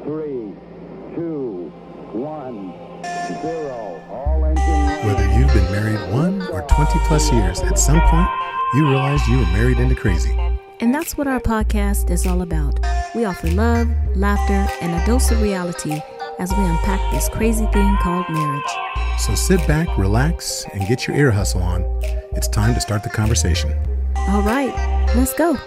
3, 2, 1, 0. All engine running. Whether you've been married 1 or 20 plus years, at some point, you realized you were married into crazy. And that's what our podcast is all about. We offer love, laughter, and a dose of reality as we unpack this crazy thing called marriage. So sit back, relax, and get your ear hustle on. It's time to start the conversation. All right, let's go.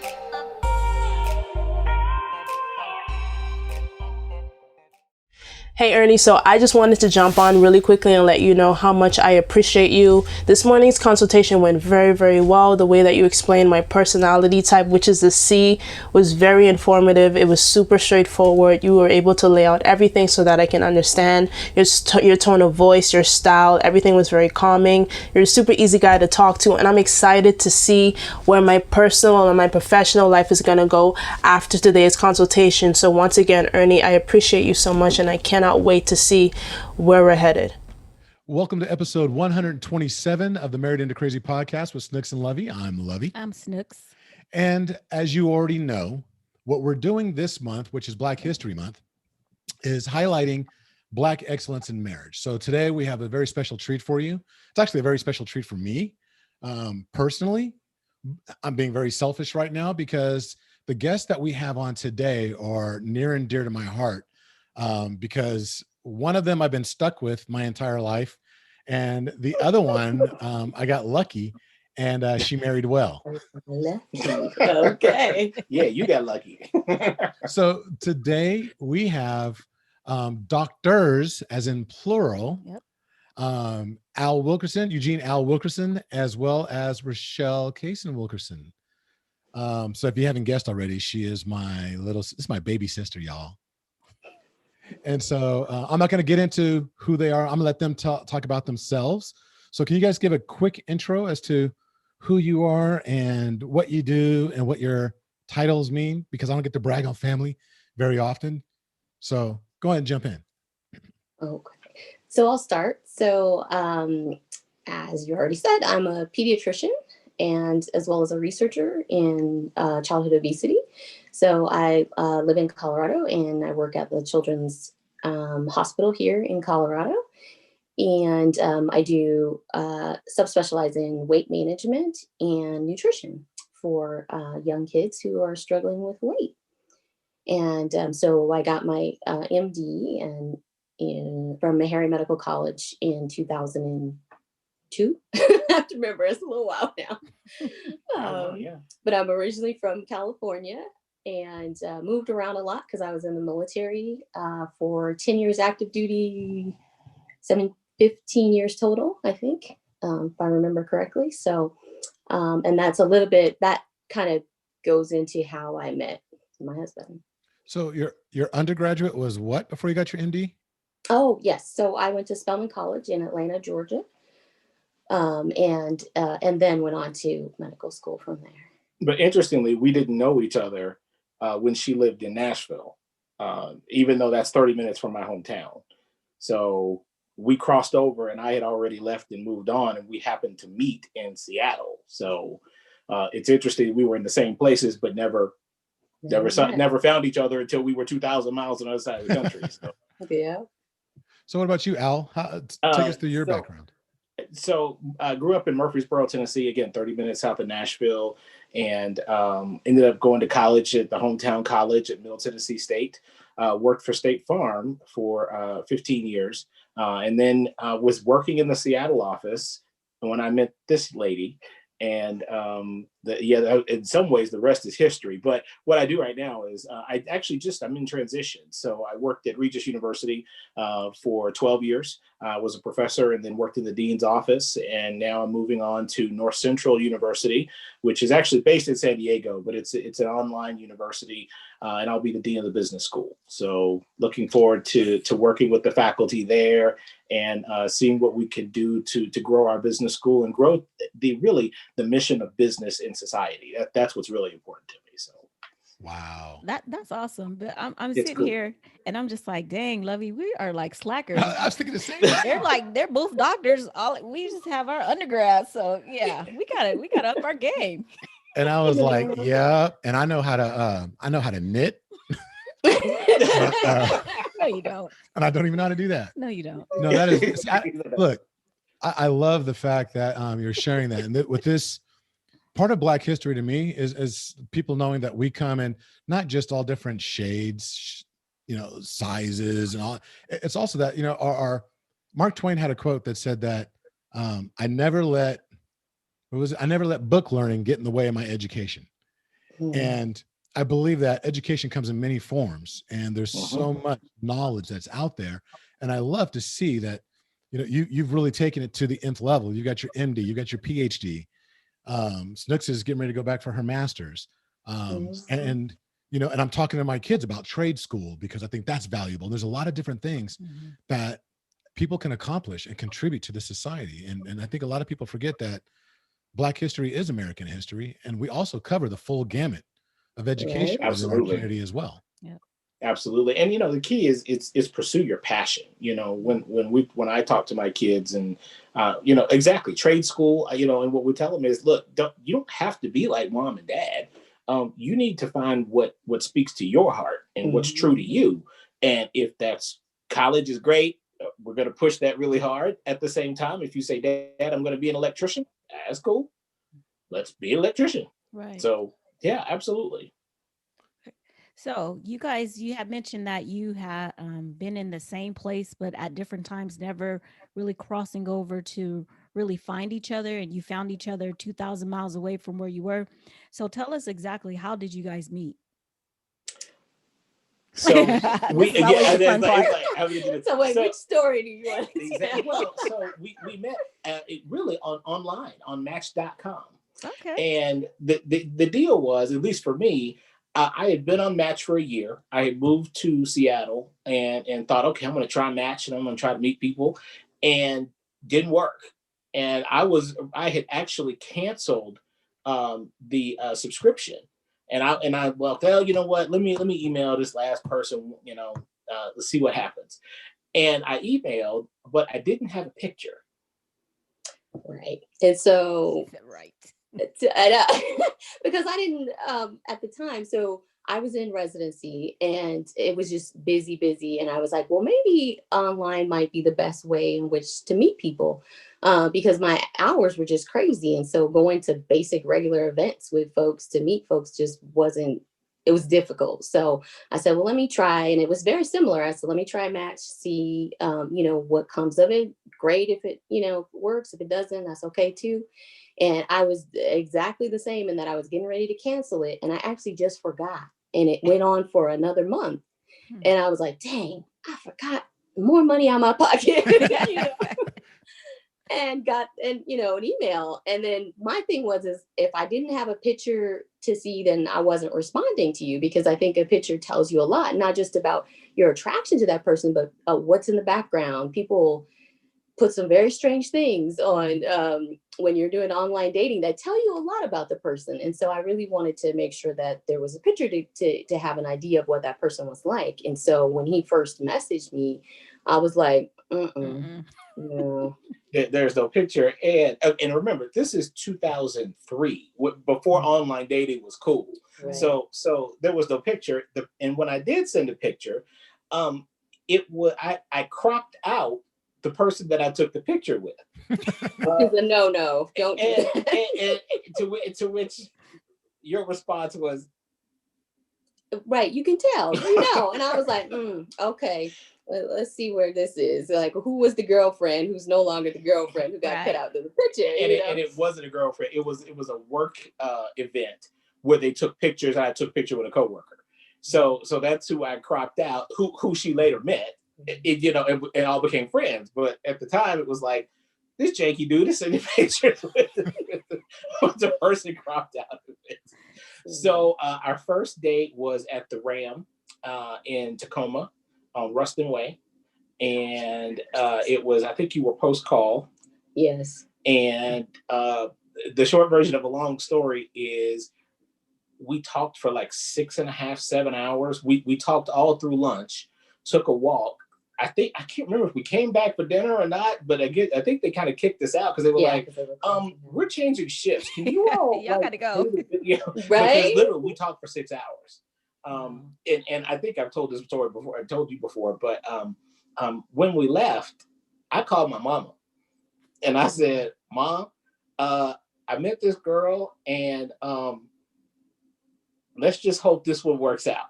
Hey Ernie, so I just wanted to jump on really quickly and let you know how much I appreciate you. This morning's consultation went very, very well. The way that you explained my personality type, which is the C, was very informative. It was super straightforward. You were able to lay out everything so that I can understand your tone of voice, your style. Everything was very calming. You're a super easy guy to talk to, and I'm excited to see where my personal and my professional life is going to go after today's consultation. So once again, Ernie, I appreciate you so much, and I cannot wait to see where we're headed. Welcome to episode 127 of the Married into Crazy podcast with Snooks and Lovey. I'm Lovey. I'm Snooks. And as you already know, what we're doing this month, which is Black History Month, is highlighting Black excellence in marriage. So today we have a very special treat for you. It's actually a very special treat for me. Personally, I'm being very selfish right now because the guests that we have on today are near and dear to my heart. Because one of them I've been stuck with my entire life, and the other one I got lucky, and she married well. Okay. Yeah, you got lucky. So today we have doctors, as in plural, Al Wilkerson, Eugene Al Wilkerson, as well as Rochelle Wilkerson. So if you haven't guessed already, she is this is my baby sister, y'all. And so I'm not going to get into who they are. I'm going to let them talk about themselves. So can you guys give a quick intro as to who you are and what you do and what your titles mean? Because I don't get to brag on family very often. So go ahead and jump in. Okay. So I'll start. So as you already said, I'm a pediatrician and as well as a researcher in childhood obesity. So I live in Colorado and I work at the Children's Hospital here in Colorado. And I do subspecialize in weight management and nutrition for young kids who are struggling with weight. And so I got my MD from Meharry Medical College in 2002. I have to remember, it's a little while now. But I'm originally from California and moved around a lot because I was in the military for 10 years active duty, 15 years total, I think, if I remember correctly. So, and that's a little bit, that kind of goes into how I met my husband. So your undergraduate was what before you got your MD? Oh, yes. So I went to Spelman College in Atlanta, Georgia. And then went on to medical school from there. But interestingly, we didn't know each other when she lived in Nashville, even though that's 30 minutes from my hometown. So we crossed over and I had already left and moved on, and we happened to meet in Seattle. So it's interesting. We were in the same places, but never found each other until we were 2,000 miles on the other side of the country. So. Yeah. So what about you, Al? Take us through your background. So I grew up in Murfreesboro, Tennessee, again, 30 minutes south of Nashville, and ended up going to college at the hometown college at Middle Tennessee State, worked for State Farm for 15 years, and then was working in the Seattle office when I met this lady. And in some ways, the rest is history. But what I do right now is I'm in transition. So I worked at Regis University for 12 years. I was a professor and then worked in the dean's office. And now I'm moving on to North Central University, which is actually based in San Diego, but it's an online university. And I'll be the dean of the business school. So looking forward to working with the faculty there and seeing what we can do to grow our business school and grow the mission of business in society. That's what's really important to me. So, wow, that's awesome. But I'm sitting here and I'm just like, dang, Lovey, we are like slackers. I was thinking the same thing. They're both doctors. We just have our undergrads. So yeah, we gotta up our game. And I was like, yeah. And I know how to knit. No, you don't. And I don't even know how to do that. No, you don't. No, that is, look, I love the fact that you're sharing that. And with this, part of Black history to me is people knowing that we come in not just all different shades, sizes and all. It's also that, our Mark Twain had a quote that said that I never let book learning get in the way of my education. And I believe that education comes in many forms, and there's so much knowledge that's out there. And I love to see that, you've really taken it to the nth level. You got your MD, you got your PhD. Snooks is getting ready to go back for her master's. And I'm talking to my kids about trade school because I think that's valuable. There's a lot of different things that people can accomplish and contribute to the society. And I think a lot of people forget that Black history is American history. And we also cover the full gamut of education within our community as well. Yeah. Absolutely. And, the key is pursue your passion. When I talk to my kids and, exactly trade school, and what we tell them is, look, you don't have to be like mom and dad. You need to find what speaks to your heart and what's true to you. And if that's college is great, we're going to push that really hard. At the same time, if you say, Dad, I'm going to be an electrician, that's cool. Let's be an electrician. Right. So, yeah, absolutely. So you guys, you have mentioned that you have been in the same place, but at different times, never really crossing over to really find each other. And you found each other 2,000 miles away from where you were. So tell us exactly, how did you guys meet? So which story do you want to exactly. Well, so we met really online on Match.com. Okay. And the deal was, at least for me, I had been on Match for a year. I had moved to Seattle and thought, okay, I'm going to try Match and I'm going to try to meet people, and didn't work. And I had actually canceled the subscription. And I well, you know what? Let me email this last person. Let's see what happens. And I emailed, but I didn't have a picture. Right. And so, right. Because I didn't at the time. So I was in residency and it was just busy. And I was like, well, maybe online might be the best way in which to meet people because my hours were just crazy. And so going to basic regular events with folks to meet folks just it was difficult. So I said, well, let me try. And it was very similar. I said, let me try Match, see, what comes of it. Great if it, works. If it doesn't, that's okay too. And I was exactly the same in that I was getting ready to cancel it. And I actually just forgot. And it went on for another month. And I was like, dang, I forgot more money out of my pocket. And got an email. And then my thing was if I didn't have a picture to see, then I wasn't responding to you, because I think a picture tells you a lot, not just about your attraction to that person, but what's in the background. People put some very strange things on when you're doing online dating that tell you a lot about the person. And so I really wanted to make sure that there was a picture to have an idea of what that person was like. And so when he first messaged me, I was like, no. There's no picture. And remember, this is 2003, before online dating was cool. Right. So there was no picture. And when I did send a picture, I cropped out the person that I took the picture with. It's a no. Don't do that. And to which your response was, right, you can tell, And I was like, okay, let's see where this is. Like, who was the girlfriend who's no longer the girlfriend who got cut out of the picture? And it wasn't a girlfriend. It was a work event where they took pictures. And I took a picture with a coworker. So that's who I cropped out, who she later met. And all became friends. But at the time, it was like, this janky dude is sending pictures with the person cropped out of it. So our first date was at the Ram in Tacoma on Ruston Way. And it was, I think you were post-call. Yes. And the short version of a long story is we talked for like 6.5, 7 hours. We talked all through lunch, took a walk. I can't remember if we came back for dinner or not, but I think they kind of kicked us out because they were we're changing shifts. Can you all y'all gotta go. Right? Because literally we talked for 6 hours. And I think I've told this story before. I told you before, but when we left, I called my mama and I said, Mom, I met this girl and let's just hope this one works out.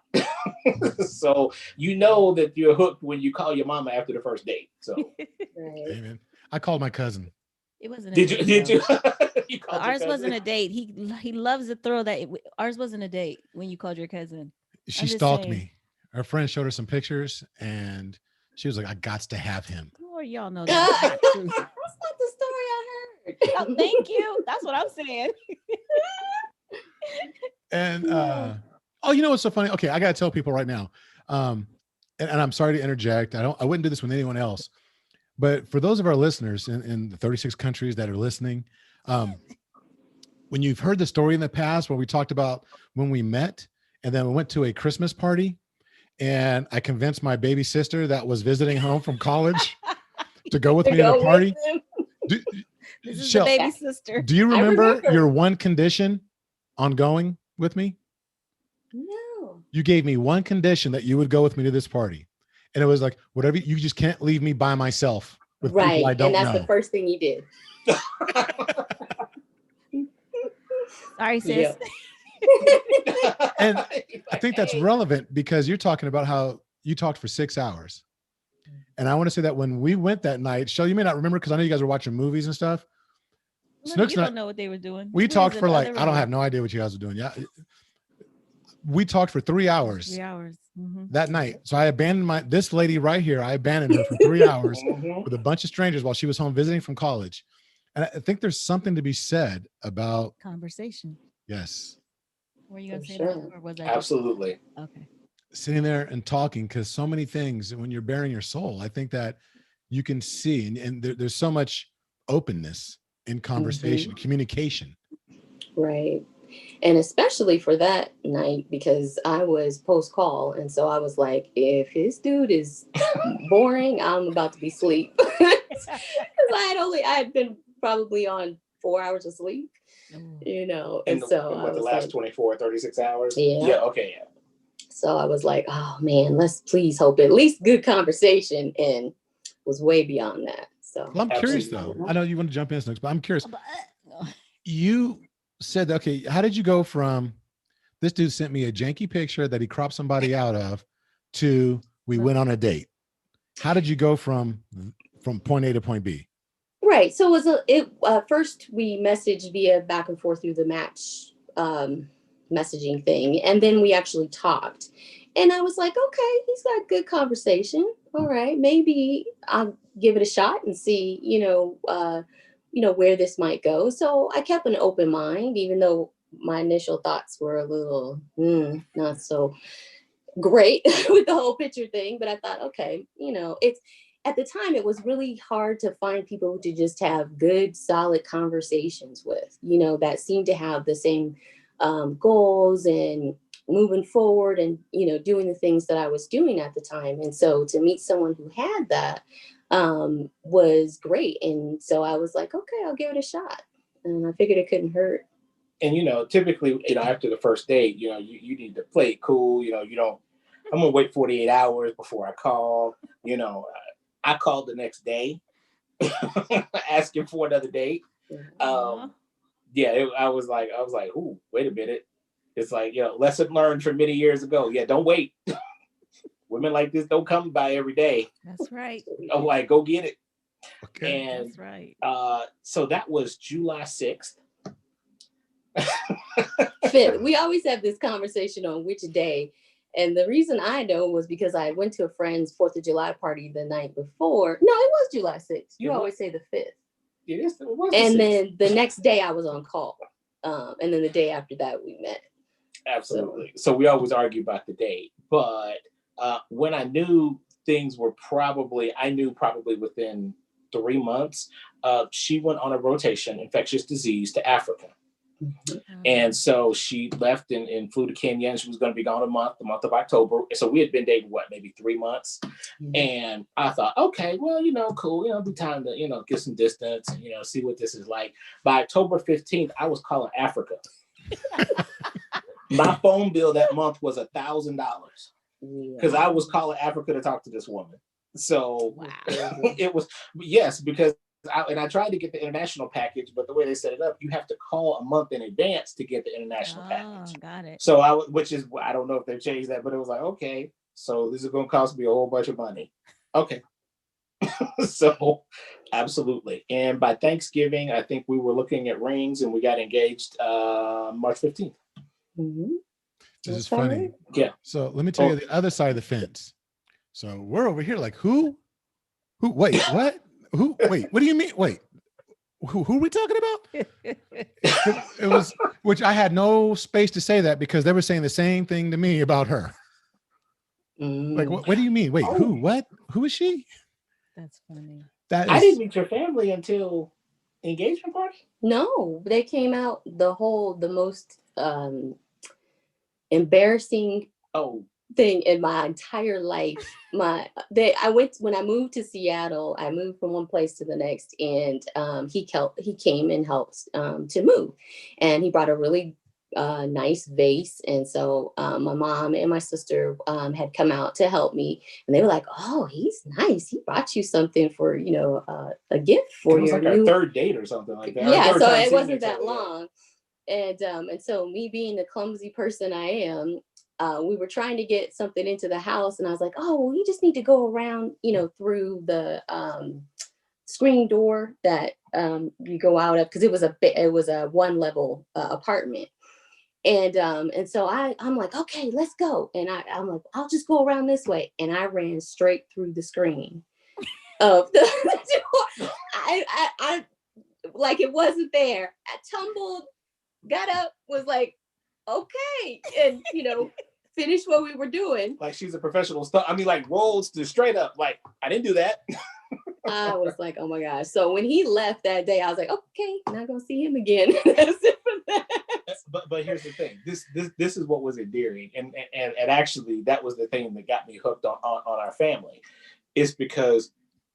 So you know that you're hooked when you call your mama after the first date. So Amen. I called my cousin. It wasn't. Did you? Ours wasn't a date. He loves to throw that. Ours wasn't a date when you called your cousin. She stalked me. Her friend showed her some pictures, and she was like, "I got to have him." Or y'all know that's not true. That's not the story I heard. Oh, thank you. That's what I'm saying. And oh, you know what's so funny? Okay, I gotta tell people right now. And I'm sorry to interject. I wouldn't do this with anyone else. But for those of our listeners in the 36 countries that are listening, when you've heard the story in the past where we talked about when we met and then we went to a Christmas party and I convinced my baby sister that was visiting home from college to go with me to the party. This is the baby sister. Do you remember your one condition on going with me? No. You gave me one condition that you would go with me to this party. And it was like, whatever, you just can't leave me by myself with people I don't and that's know. the first thing you did. Sorry, sis. Yeah. And I think that's relevant because you're talking about how you talked for 6 hours. And I want to say that when we went that night, Shell, you may not remember because I know you guys were watching movies and stuff. Snooks, you don't know what they were doing. We talked for I don't have no idea what you guys were doing. Yeah. We talked for 3 hours. 3 hours. Mm-hmm. That night. So I abandoned this lady right here. I abandoned her for 3 hours with a bunch of strangers while she was home visiting from college. And I think there's something to be said about conversation. Yes. Were you going to say sure. that? Or was that Absolutely. Okay. Sitting there and talking, because so many things when you're bearing your soul, I think that you can see, and there's so much openness in conversation, communication. Right. And especially for that night, because I was post-call. And so I was like, if this dude is boring, I'm about to be asleep. Because I had been probably on 4 hours of sleep, you know. And so I was the last 24, 36 hours? Yeah. Yeah, okay, yeah. So I was like, oh man, let's please hope at least good conversation, and was way beyond that. So well, I'm curious though. I know you want to jump in, Snooks, but I'm curious. You said, okay, how did you go from this dude sent me a janky picture that he cropped somebody out of to we went on a date? How did you go from point A to point B? Right. So it was first we messaged via back and forth through the match messaging thing, and then we actually talked. And I was like, okay, he's got good conversation. All right, maybe I'll give it a shot and see, where this might go. So I kept an open mind, even though my initial thoughts were a little not so great with the whole picture thing. But I thought, okay, it's at the time it was really hard to find people to just have good, solid conversations with, that seemed to have the same goals and moving forward and, doing the things that I was doing at the time. And so to meet someone who had that was great. And so I was like, okay, I'll give it a shot. And I figured it couldn't hurt. And, typically, after the first date, you need to play it cool. I'm going to wait 48 hours before I call. I called the next day asking for another date. I was like, ooh, wait a minute. It's like, lesson learned from many years ago. Yeah, don't wait. Women like this don't come by every day. That's right. I'm like, go get it. Okay. And that's right. So that was July 6th. We always have this conversation on which day. And the reason I know was because I went to a friend's 4th of July party the night before. No, it was July 6th. You always say the 5th. It was and then the next day I was on call. And then the day after that we met. Absolutely. So we always argue about the date. But when I knew things were probably within 3 months, she went on a rotation, infectious disease, to Africa. Mm-hmm. And so she left and flew to Kenya, and she was going to be gone the month of October. So we had been dating, maybe 3 months. Mm-hmm. And I thought, okay, well, cool. It'll be time to, get some distance and, see what this is like. By October 15th, I was calling Africa. My phone bill that month was $1,000 because I was calling Africa to talk to this woman. So it was, yes, because I tried to get the international package, but the way they set it up, you have to call a month in advance to get the international package. Got it. So I don't know if they've changed that, but it was like, okay, so this is going to cost me a whole bunch of money. Okay. So absolutely. And by Thanksgiving, I think we were looking at rings and we got engaged March 15th. Mm-hmm. This is funny. Yeah. So let me tell you the other side of the fence. So we're over here like, who, wait, what? Who, wait, what do you mean? Wait, who are we talking about? It was, which I had no space to say that because they were saying the same thing to me about her. Like, what do you mean? Wait, who, what? Who is she? That's funny. I didn't meet your family until engagement party. No, they came out the most embarrassing thing in my entire life. When I moved to Seattle, I moved from one place to the next, and he came and helped to move, and he brought a really nice vase, and so my mom and my sister had come out to help me, and they were like, "Oh, he's nice. He brought you something for a gift for your like our third date or something like that." Yeah, so it wasn't that long, and so me being the clumsy person I am, we were trying to get something into the house, and I was like, "Oh, well, you just need to go around, through the screen door that you go out of, because it was a one level apartment." And so I'm like, okay, let's go. And I'm like, I'll just go around this way. And I ran straight through the screen of the door. I like it wasn't there. I tumbled, got up, was like, okay. And, finished what we were doing. Like she's a professional stuff. I mean, like rolls to straight up. Like, I didn't do that. I was like, oh my gosh. So when he left that day, I was like, okay, not gonna see him again. That's it for that. But here's the thing. This is what was endearing, and actually that was the thing that got me hooked on our family, is because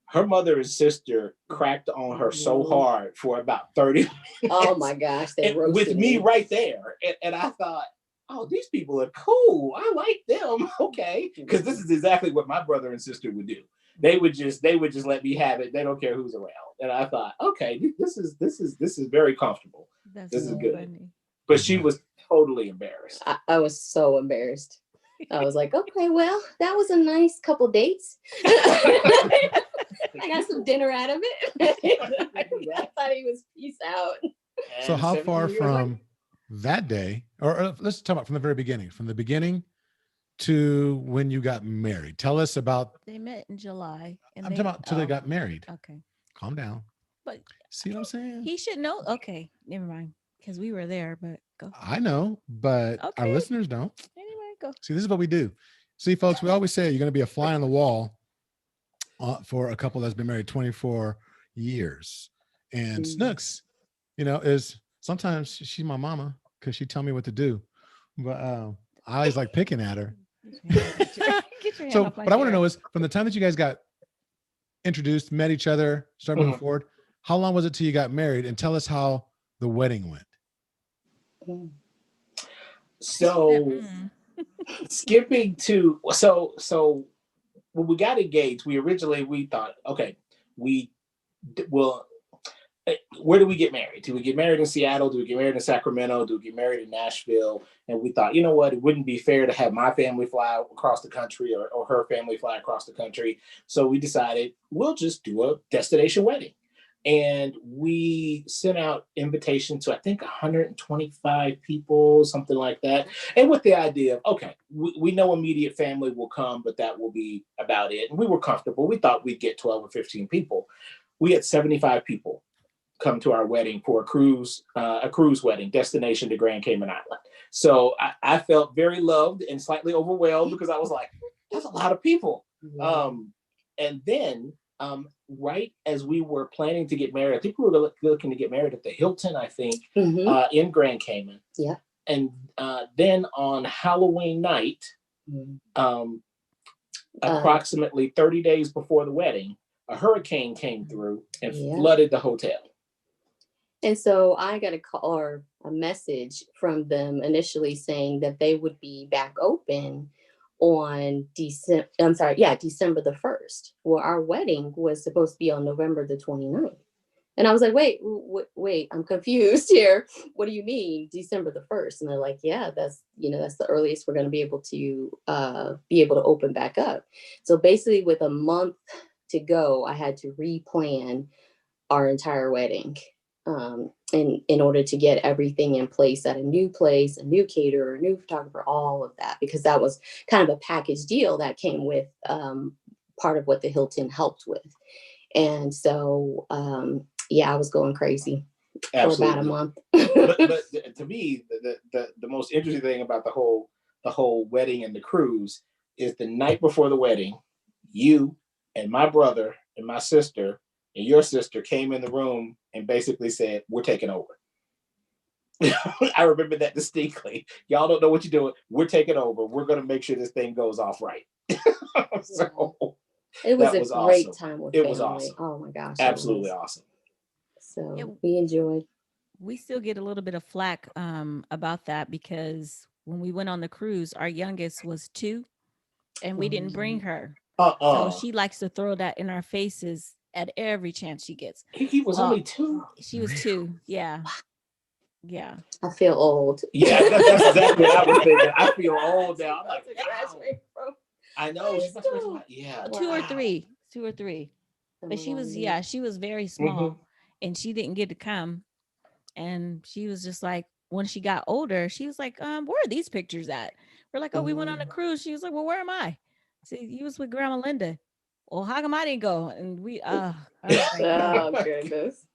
her mother and sister cracked on her so hard for about 30 minutes. Oh my gosh, they roasted with me right there, and I thought, oh, these people are cool. I like them. Okay, because this is exactly what my brother and sister would do. They would just let me have it. They don't care who's around. And I thought, okay, this is very comfortable. This is good. Funny. But she was totally embarrassed. I was so embarrassed. I was like, okay, well, that was a nice couple dates. I got some dinner out of it. I thought he was peace out. So how far from that day, or let's talk about from the very beginning, to when you got married. Tell us about. They met in July. And I'm talking about till they got married. Okay. Calm down. But see what I'm saying? He should know. Okay, never mind. Because we were there, but go. I know, but our listeners don't. Anyway, go. See, this is what we do. See, folks, we always say you're going to be a fly on the wall for a couple that's been married 24 years. And Snooks, is sometimes she's my mama because she tell me what to do. But I always like picking at her. So what I want to know is, from the time that you guys got introduced, met each other, started moving forward, how long was it till you got married? And tell us how the wedding went. So skipping to, so when we got engaged, we thought, okay, we will, where do we get married? Do we get married in Seattle? Do we get married in Sacramento? Do we get married in Nashville? And we thought, you know what? It wouldn't be fair to have my family fly across the country or her family fly across the country. So we decided we'll just do a destination wedding. And we sent out invitations to, I think, 125 people, something like that. And with the idea of, okay, we know immediate family will come, but that will be about it. And we were comfortable. We thought we'd get 12 or 15 people. We had 75 people come to our wedding for a cruise wedding, destination to Grand Cayman Island. So I felt very loved and slightly overwhelmed because I was like, that's a lot of people. And then right as we were planning to get married, I think we were looking to get married at the Hilton, I think, in Grand Cayman. Yeah. And then on Halloween night, approximately 30 days before the wedding, a hurricane came through and flooded the hotel. And so I got a call or a message from them initially saying that they would be back open on December the 1st. Well, our wedding was supposed to be on November the 29th. And I was like, wait, I'm confused here. What do you mean December the 1st? And they're like, yeah, that's the earliest we're going to be able to open back up. So basically with a month to go, I had to replan our entire wedding. In order to get everything in place at a new place, a new caterer, a new photographer, all of that, because that was kind of a package deal that came with part of what the Hilton helped with. And so, I was going crazy for about a month. but to me, the most interesting thing about the whole wedding and the cruise is the night before the wedding, you and my brother and my sister and your sister came in the room and basically said, we're taking over. I remember that distinctly. Y'all don't know what you're doing. We're taking over. We're going to make sure this thing goes off right. So it was a great time with family. It was awesome. Oh my gosh. Absolutely awesome. So we enjoyed. We still get a little bit of flack about that because when we went on the cruise, our youngest was 2 and we didn't bring her. So she likes to throw that in our faces at every chance she gets. He was only 2. She was 2. Yeah. Yeah. I feel old. Yeah, that's exactly what I was thinking. I feel old now. I'm like, wow. I know. Yeah. 2 or 3. 2 or 3. But she was very small and she didn't get to come. And she was just like, when she got older, she was like, where are these pictures at? We're like, we went on a cruise. She was like, well, where am I? So you was with Grandma Linda. Well, how come I didn't go? And we, I was like, oh goodness.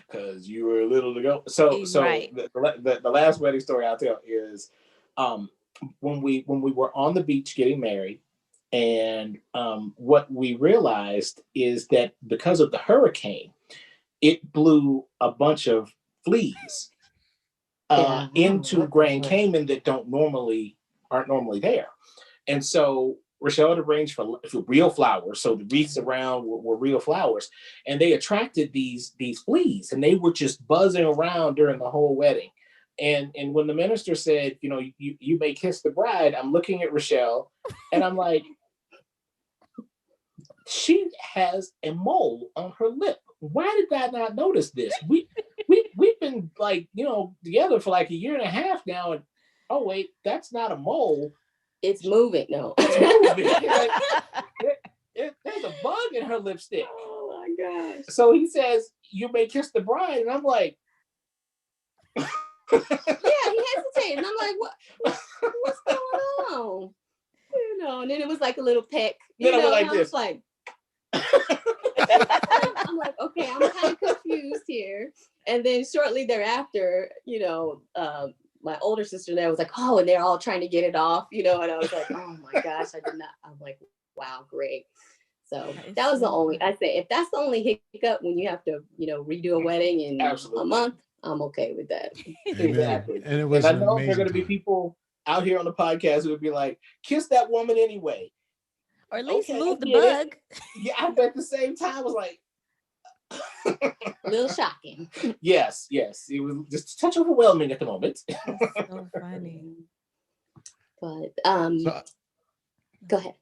Because you were little to go. So right. the last wedding story I'll tell is when we were on the beach getting married, and what we realized is that because of the hurricane, it blew a bunch of fleas into Grand Cayman that aren't normally there. And so Rochelle had arranged for real flowers. So the wreaths around were real flowers, and they attracted these fleas, and they were just buzzing around during the whole wedding. And when the minister said, you may kiss the bride, I'm looking at Rochelle and I'm like, she has a mole on her lip. Why did I not notice this? We've been together for like a year and a half now, and oh wait, that's not a mole. It's moving. No, it's moving. There's a bug in her lipstick. Oh my gosh! So he says, "You may kiss the bride," and I'm like, yeah, he hesitated, and I'm like, what's going on? And then it was like a little peck. Like this. Like, I'm like, okay, I'm kind of confused here. And then shortly thereafter, my older sister there was like, oh, and they're all trying to get it off, and I was like, oh my gosh, I did not. I'm like, wow, great. So that was the only, I say, if that's the only hiccup when you have to, redo a wedding in a month, I'm okay with that. Exactly. And it was I know there are going to be people out here on the podcast who would be like, kiss that woman anyway. Or at least move the bug. Yeah, but at the same time, I was like, a little shocking. Yes. It was just a touch overwhelming at the moment. So funny. But go ahead.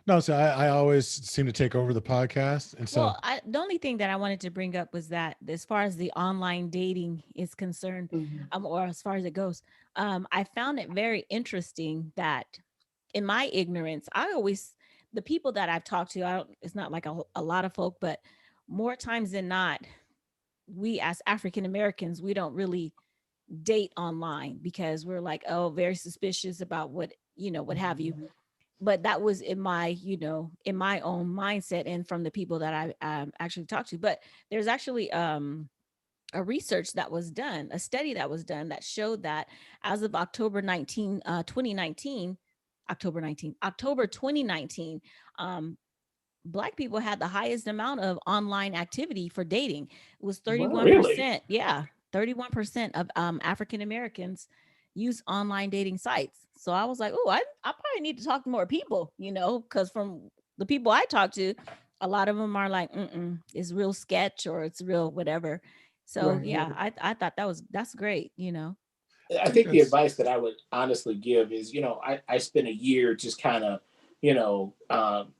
No, so I always seem to take over the podcast, and so the only thing that I wanted to bring up was that as far as the online dating is concerned, or as far as it goes, I found it very interesting that in my ignorance, the people that I've talked to, it's not like a lot of folk, but more times than not, we as African Americans, we don't really date online because we're like, very suspicious about what have you. But that was in my, in my own mindset and from the people that I actually talked to. But there's actually a research that was done, a study that was done that showed that as of October 2019, Black people had the highest amount of online activity for dating. It was 31%. Really? Yeah, 31% of African Americans use online dating sites. So I was like, I probably need to talk to more people, because from the people I talk to, a lot of them are like, it's real sketch or it's real whatever. So Right. yeah, I thought that's great, I think the advice that I would honestly give is, I spent a year just kind of,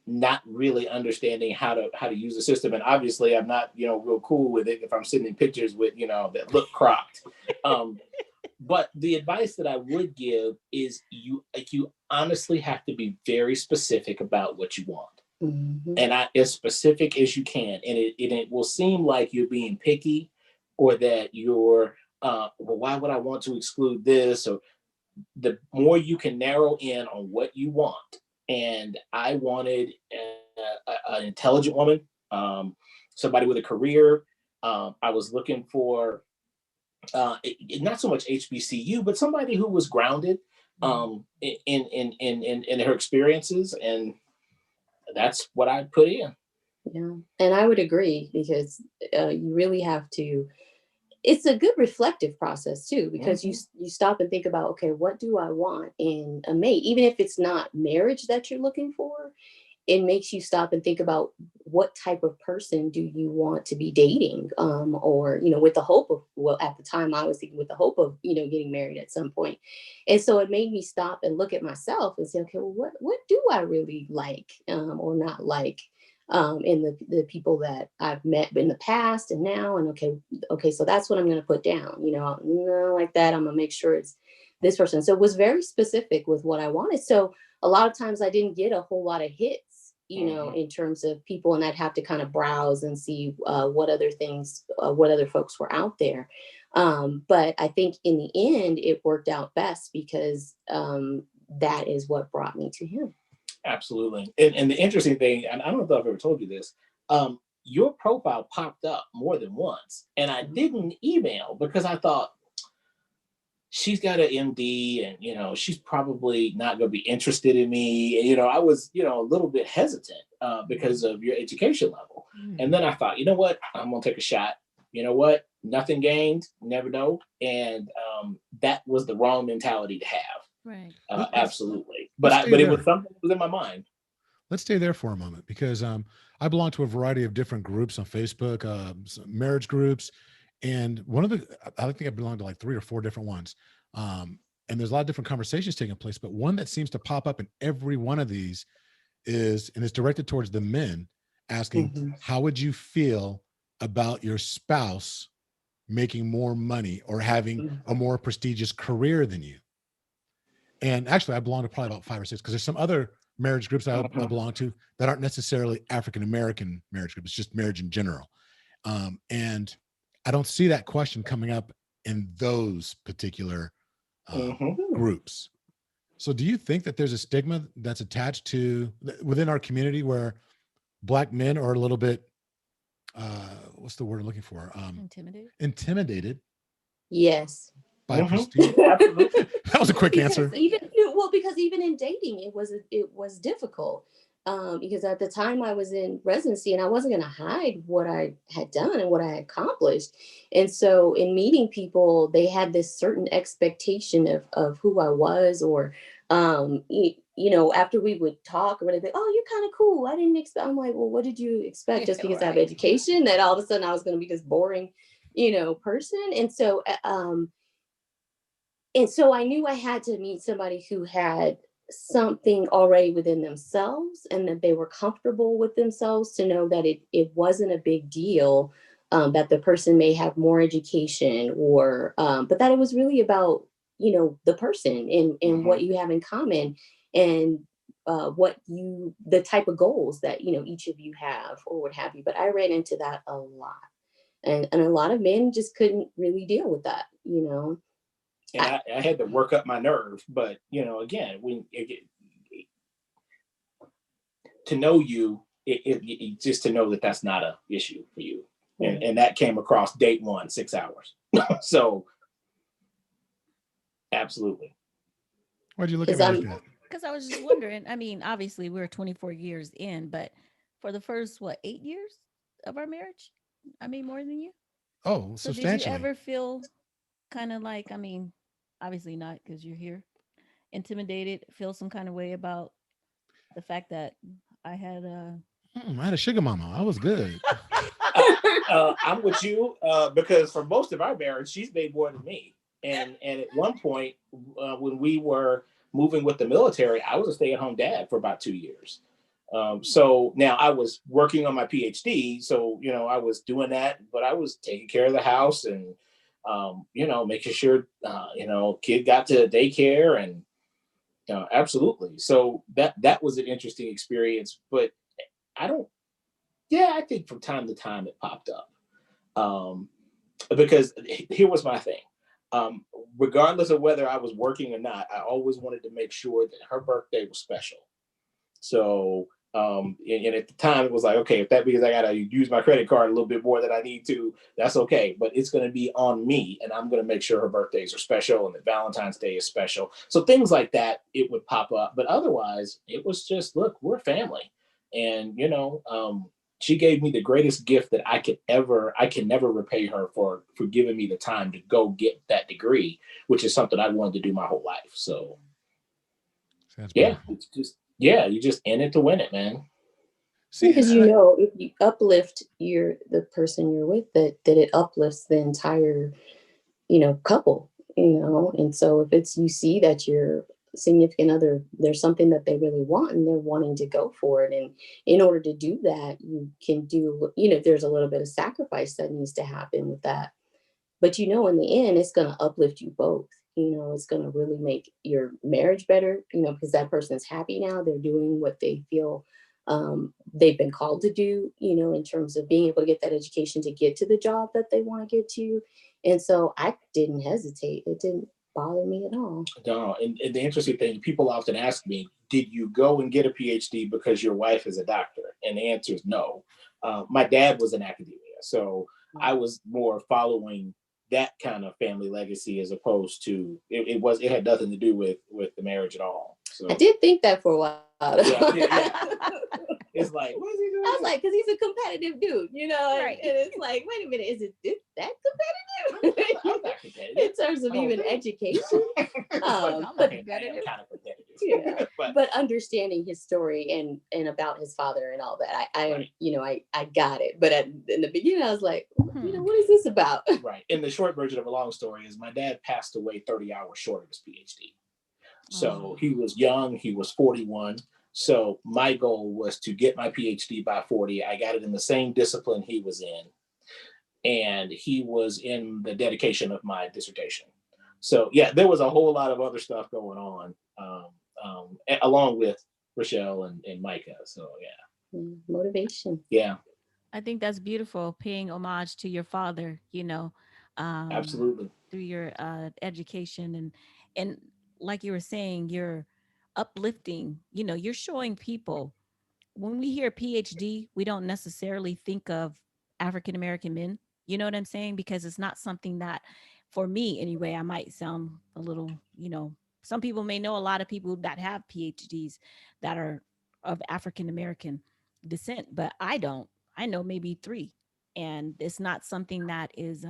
not really understanding how to use the system, and obviously I'm not, real cool with it if I'm sitting in pictures with, that look cropped. But the advice that I would give is you honestly have to be very specific about what you want, Mhm. and as specific as you can, and it will seem like you're being picky, or that you're well, why would I want to exclude this? Or the more you can narrow in on what you want. And I wanted an intelligent woman, somebody with a career. I was looking for not so much HBCU, but somebody who was grounded in her experiences, and that's what I put in. Yeah, and I would agree because you really have to. It's a good reflective process too, because you stop and think about, okay, what do I want in a mate, even if it's not marriage that you're looking for. It makes you stop and think about what type of person do you want to be dating, or with the hope of, well, at the time I was thinking with the hope of getting married at some point. And so it made me stop and look at myself and say, okay, well, what do I really like, or not like, in the people that I've met in the past and now. And okay, so that's what I'm going to put down. No, like that, I'm gonna make sure it's this person. So it was very specific with what I wanted. So a lot of times I didn't get a whole lot of hits, in terms of people, and I'd have to kind of browse and see what other things, what other folks were out there. But I think in the end, it worked out best because that is what brought me to him. Absolutely. And the interesting thing, and I don't know if I've ever told you this, your profile popped up more than once, and I didn't email because I thought, she's got an MD, and she's probably not going to be interested in me. And I was a little bit hesitant because of your education level. And then I thought, you know what, I'm gonna take a shot. You know what, nothing gained, never know. And that was the wrong mentality to have. Right. Absolutely. But it was something that was in my mind. Let's stay there for a moment, because I belong to a variety of different groups on Facebook, some marriage groups. And I think I belong to like 3 or 4 different ones. And there's a lot of different conversations taking place, but one that seems to pop up in every one of these and it's directed towards the men, asking, how would you feel about your spouse making more money or having a more prestigious career than you? And actually, I belong to probably about 5 or 6, because there's some other marriage groups that I belong to that aren't necessarily African-American marriage groups. It's just marriage in general. And I don't see that question coming up in those particular groups. So do you think that there's a stigma that's attached to within our community where Black men are a little bit, what's the word I'm looking for? Intimidated. Yes. By prestige. Absolutely. That was a quick answer. Because even in dating, it was difficult. Because at the time I was in residency and I wasn't going to hide what I had done and what I had accomplished. And so in meeting people, they had this certain expectation of who I was, or, after we would talk, or they'd be, oh, you're kind of cool. I didn't expect. I'm like, well, what did you expect? Just because I have education, that all of a sudden I was going to be this boring, person. And so I knew I had to meet somebody who had something already within themselves, and that they were comfortable with themselves, to know that it wasn't a big deal, that the person may have more education, or but that it was really about the person and what you have in common, and the type of goals that each of you have, or what have you. But I ran into that a lot, and a lot of men just couldn't really deal with that. And I had to work up my nerve, but again, to know you, just to know that that's not a issue for you, and that came across date 1, 6 hours. So, absolutely. Why'd you look at me like that? Because I was just wondering. I mean, obviously, we're 24 years in, but for the first 8 years of our marriage, I mean, more than you. Oh, so substantially. Did you ever feel kind of like, I mean, obviously not because you're here, intimidated, feel some kind of way about the fact that I had I had a sugar mama. I was good. I'm with you because for most of our marriage, she's made more than me. And at one point, when we were moving with the military, I was a stay-at-home dad for about 2 years. So now I was working on my PhD, so I was doing that, but I was taking care of the house and making sure kid got to daycare and absolutely. So that was an interesting experience, but I don't. Yeah, I think from time to time it popped up. Because here was my thing. Regardless of whether I was working or not, I always wanted to make sure that her birthday was special. So, and at the time it was like, okay, if that means I got to use my credit card a little bit more than I need to, that's okay. But it's going to be on me, and I'm going to make sure her birthdays are special and that Valentine's Day is special. So things like that, it would pop up. But otherwise, it was just, look, we're family. And, she gave me the greatest gift that I can never repay her for giving me the time to go get that degree, which is something I wanted to do my whole life. So it's just, you just in it to win it, man. Because if you uplift the person you're with, that it uplifts the entire, couple, and so if it's, you see that your significant other, there's something that they really want and they're wanting to go for it, and in order to do that, you can do, there's a little bit of sacrifice that needs to happen with that, but in the end, it's going to uplift you both. It's going to really make your marriage better, because that person's happy now, they're doing what they feel they've been called to do, in terms of being able to get that education to get to the job that they want to get to. And so I didn't hesitate. It didn't bother me at all. No, and the interesting thing, people often ask me, did you go and get a PhD because your wife is a doctor? And the answer is no. My dad was in academia, so I was more following that kind of family legacy as opposed to it had nothing to do with the marriage at all. So I did think that for a while. Yeah. It's like, what is he doing? I was like, because he's a competitive dude, Right. and it's like, wait a minute, is it that competitive? I'm not competitive. In terms of even education. I'm But competitive. Kind of competitive. Yeah. but understanding his story and about his father and all that, I got it. But in the beginning, I was like, what is this about? Right. And the short version of a long story is my dad passed away 30 hours short of his PhD. So he was young. He was 41. So my goal was to get my PhD by 40. I got it in the same discipline he was in. And he was in the dedication of my dissertation. So yeah, there was a whole lot of other stuff going on, along with Rochelle and Micah. So yeah. Motivation. Yeah. I think that's beautiful, paying homage to your father, Absolutely. through your education and like you were saying, you're uplifting, you're showing people. When we hear PhD, we don't necessarily think of African American men. You know what I'm saying? Because it's not something that, for me anyway, I might sound a little, some people may know a lot of people that have PhDs that are of African American descent, but I don't. I know maybe 3. And it's not something that is,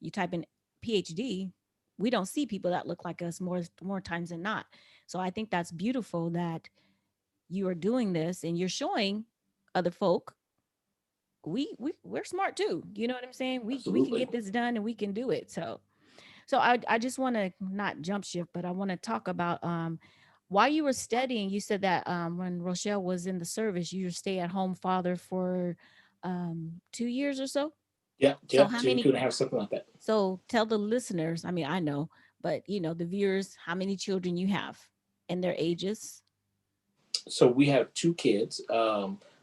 you type in PhD, we don't see people that look like us more times than not. So I think that's beautiful that you are doing this and you're showing other folk we're smart too. You know what I'm saying? We can get this done and we can do it. So I just want to not jump shift, but I want to talk about while you were studying, you said that when Rochelle was in the service, you were stay-at-home father for 2 years or so. Yeah, So how many? 2.5, something like that. So tell the listeners, I mean, I know, but the viewers, how many children you have and their ages? So we have 2 kids.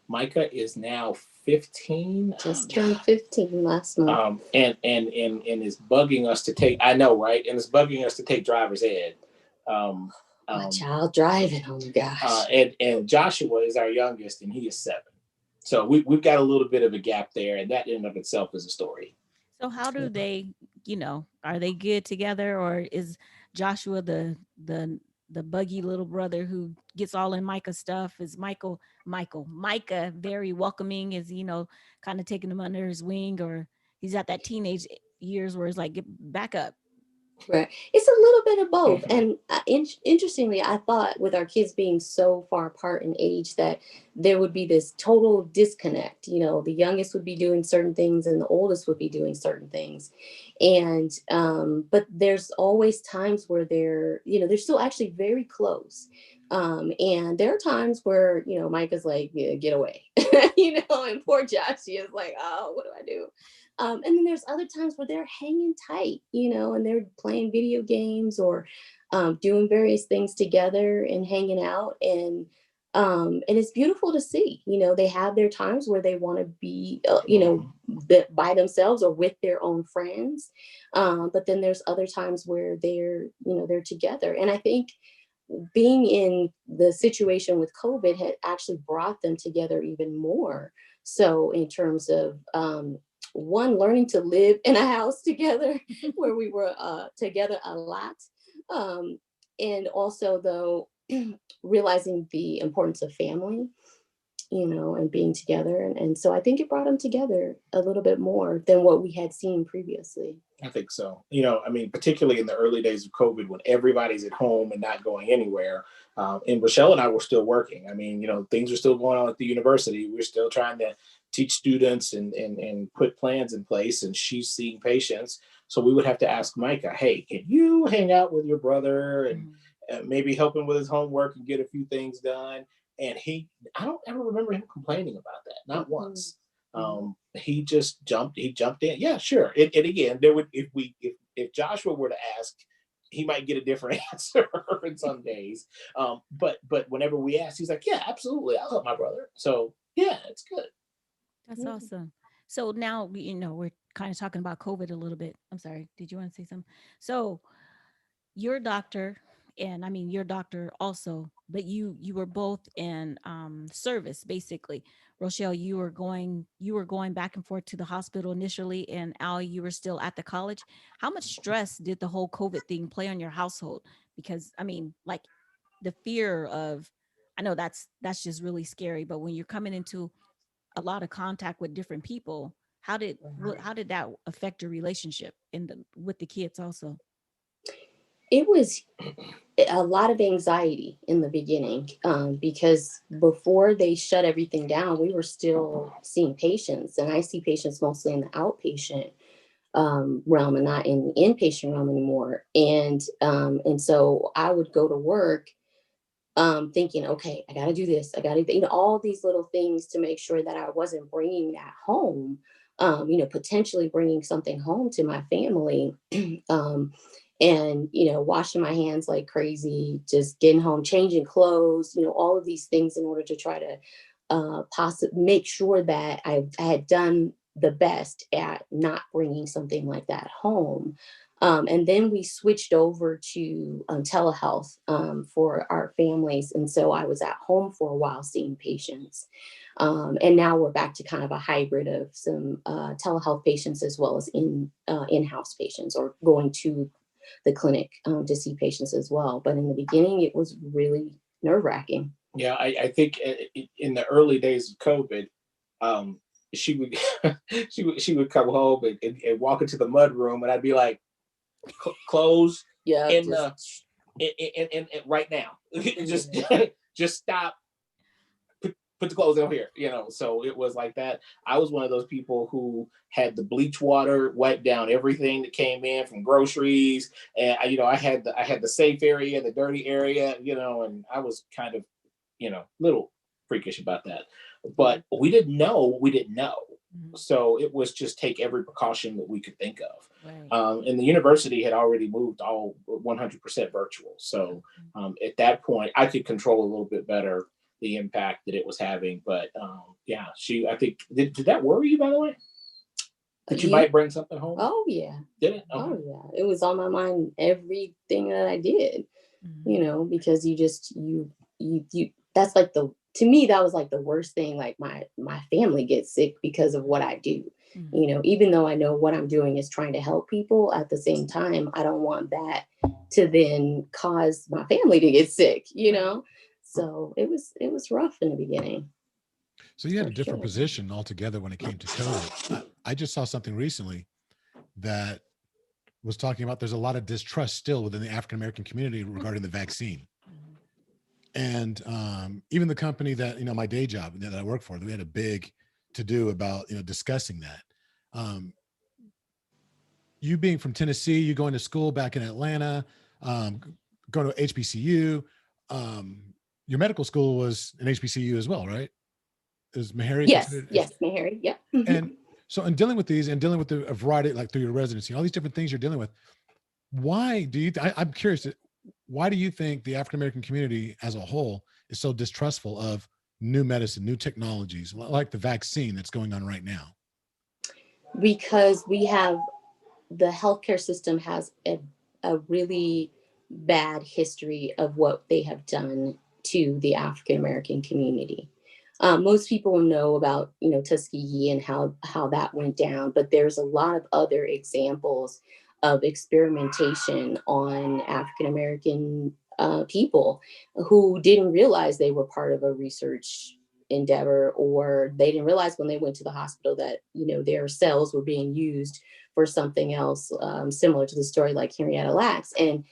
Micah is now 15. Just turned 15 last month. And is bugging us to take, I know, right? And it's bugging us to take driver's ed. My child driving, oh my gosh. And Joshua is our youngest, and he is 7. So we've got a little bit of a gap there, and that in and of itself is a story. So how do they, are they good together, or is Joshua the buggy little brother who gets all in Micah's stuff? Is Micah very welcoming? Is kind of taking him under his wing, or he's at that teenage years where it's like, get back up? Right. It's a little bit of both. And interestingly, I thought with our kids being so far apart in age that there would be this total disconnect. You know, the youngest would be doing certain things and the oldest would be doing certain things. And, but there's always times where they're still actually very close. And there are times where, Micah's like, yeah, get away, and poor Josh, she is like, oh, what do I do? And then there's other times where they're hanging tight, and they're playing video games or doing various things together and hanging out. And it's beautiful to see, they have their times where they want to be, by themselves or with their own friends. But then there's other times where they're together. And I think being in the situation with COVID had actually brought them together even more. So in terms of, one, learning to live in a house together where we were together a lot. And also, though, realizing the importance of family, and being together. And so I think it brought them together a little bit more than what we had seen previously. I think so. Particularly in the early days of COVID when everybody's at home and not going anywhere. And Rochelle and I were still working. Things are still going on at the university. We're still trying to teach students and put plans in place, and she's seeing patients. So we would have to ask Micah, hey, can you hang out with your brother and maybe help him with his homework and get a few things done? And I don't ever remember him complaining about that, not once. He jumped in. Yeah, sure. And again, if Joshua were to ask, he might get a different answer in some days. But whenever we ask, he's like, yeah, absolutely, I'll help my brother. So yeah, it's good. That's awesome. So now we're kind of talking about COVID a little bit. I'm sorry. Did you want to say something? So your doctor, and your doctor also, but you were both in service basically. Rochelle, you were going back and forth to the hospital initially, and Al, you were still at the college. How much stress did the whole COVID thing play on your household? Because like the fear of, I know that's just really scary, but when you're coming into a lot of contact with different people, how did that affect your relationship with the kids also? It was a lot of anxiety in the beginning, because before they shut everything down, we were still seeing patients, and I see patients mostly in the outpatient realm and not in the inpatient realm anymore. And so I would go to work thinking, okay, I got to do this. I got to, all these little things to make sure that I wasn't bringing that home, potentially bringing something home to my family. And, washing my hands like crazy, just getting home, changing clothes, all of these things in order to try to make sure that I had done the best at not bringing something like that home. And then we switched over to telehealth for our families. And so I was at home for a while seeing patients. And now we're back to kind of a hybrid of some telehealth patients as well as in-house patients, or going to the clinic to see patients as well. But in the beginning, it was really nerve-wracking. Yeah, I think in the early days of COVID, she would she would come home and walk into the mud room, and I'd be like, clothes in right now, just stop. Put the clothes over here, so it was like that. I was one of those people who had the bleach water wipe down everything that came in from groceries. And I had the safe area, the dirty area, and I was kind of, little freakish about that. But we didn't know what we didn't know. So it was just take every precaution that we could think of. Right. And the university had already moved all 100% virtual. So at that point, I could control a little bit better the impact that it was having. But I think, did that worry you, by the way? That you might bring something home? Oh, yeah. Did it? Okay. Oh, yeah. It was on my mind, everything that I did, because you that's like to me, that was like the worst thing. Like my family gets sick because of what I do, even though I know what I'm doing is trying to help people, at the same time, I don't want that to then cause my family to get sick, So it was rough in the beginning. So you had a different position altogether when it came to COVID. I just saw something recently that was talking about there's a lot of distrust still within the African-American community regarding the vaccine. And even the company that, my day job that I work for, we had a big to do about, discussing that. You being from Tennessee, you going to school back in Atlanta, going to HBCU, your medical school was an HBCU as well, right? Is Meharry? Yes, Meharry, yeah. And so in dealing with these and dealing with a variety, like through your residency, all these different things you're dealing with, why do you, I'm curious, why do you think the African-American community as a whole is so distrustful of new medicine, new technologies, like the vaccine that's going on right now? Because the healthcare system has a really bad history of what they have done to the African-American community. Most people know about, Tuskegee and how that went down, but there's a lot of other examples of experimentation on African-American people who didn't realize they were part of a research endeavor, or they didn't realize when they went to the hospital that, their cells were being used for something else, similar to the story like Henrietta Lacks. And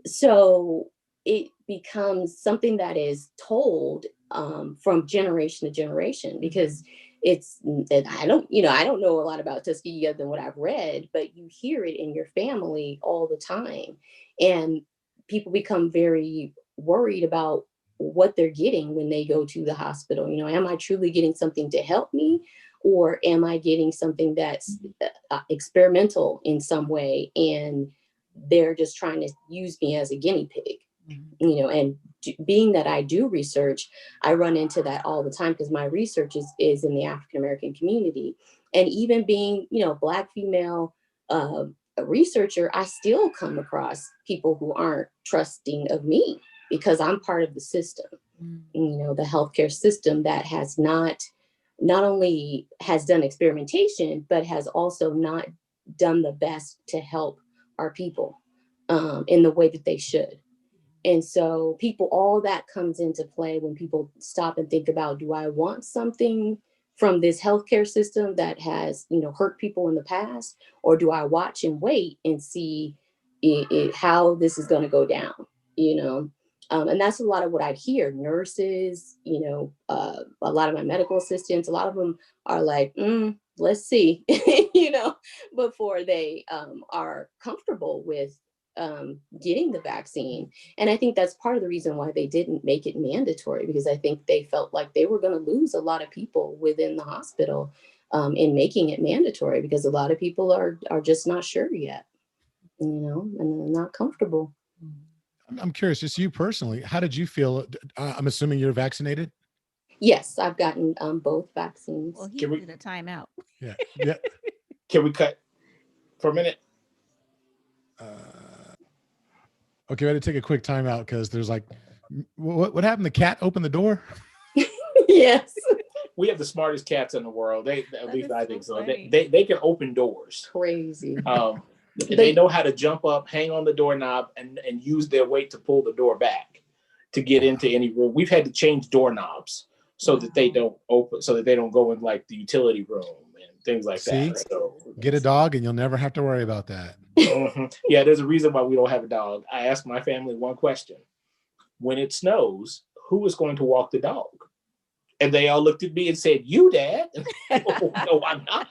so it becomes something that is told from generation to generation, because I don't know a lot about Tuskegee other than what I've read, but you hear it in your family all the time. And people become very worried about what they're getting when they go to the hospital. Am I truly getting something to help me? Or am I getting something that's experimental in some way, and they're just trying to use me as a guinea pig? And being that I do research, I run into that all the time, because my research is in the African-American community. And even being, Black female researcher, I still come across people who aren't trusting of me, because I'm part of the system, the healthcare system that has not only has done experimentation, but has also not done the best to help our people in the way that they should. And so all that comes into play when people stop and think about, do I want something from this healthcare system that has, hurt people in the past, or do I watch and wait and see how this is going to go down, and that's a lot of what I'd hear. Nurses, a lot of my medical assistants, a lot of them are like, let's see, before they are comfortable with getting the vaccine. And I think that's part of the reason why they didn't make it mandatory, because I think they felt like they were going to lose a lot of people within the hospital in making it mandatory, because a lot of people are just not sure yet, and not comfortable. I'm curious, just you personally, how did you feel? I'm assuming you're vaccinated? Yes, I've gotten both vaccines. Well, he needed a timeout. Yeah. Can we cut for a minute? Okay, we had to take a quick timeout because there's like, what happened? The cat opened the door? Yes. We have the smartest cats in the world. At least I think so. Funny. They can open doors. Crazy. They know how to jump up, hang on the doorknob, and use their weight to pull the door back to get into any room. We've had to change doorknobs so that they don't open, so that they don't go in like the utility room and things like that. So get a dog and you'll never have to worry about that. Yeah, there's a reason why we don't have a dog. I asked my family one question: when it snows, who is going to walk the dog? And they all looked at me and said, "You, Dad." No, I'm not.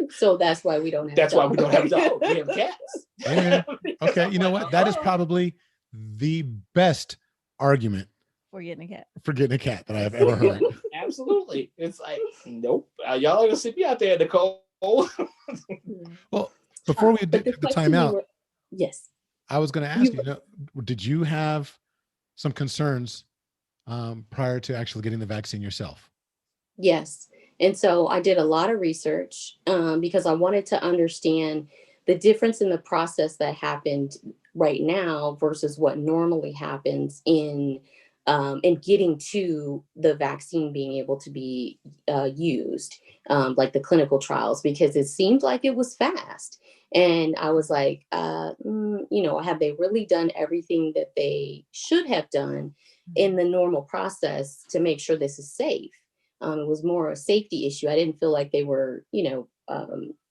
So that's why we don't have. That's why we don't have dogs. We have cats. Yeah. Okay, you know what? That is probably the best argument For getting a cat. for getting a cat that I have ever heard. Absolutely. It's like, nope. Y'all are gonna sit me out there in the cold. Well, before we did the timeout, yes, I was going to ask you, did you have some concerns prior to actually getting the vaccine yourself? Yes. And so I did a lot of research because I wanted to understand the difference in the process that happened right now versus what normally happens in getting to the vaccine being able to be used, like the clinical trials, because it seemed like it was fast. And I was like, have they really done everything that they should have done in the normal process to make sure this is safe? It was more a safety issue. I didn't feel like they were,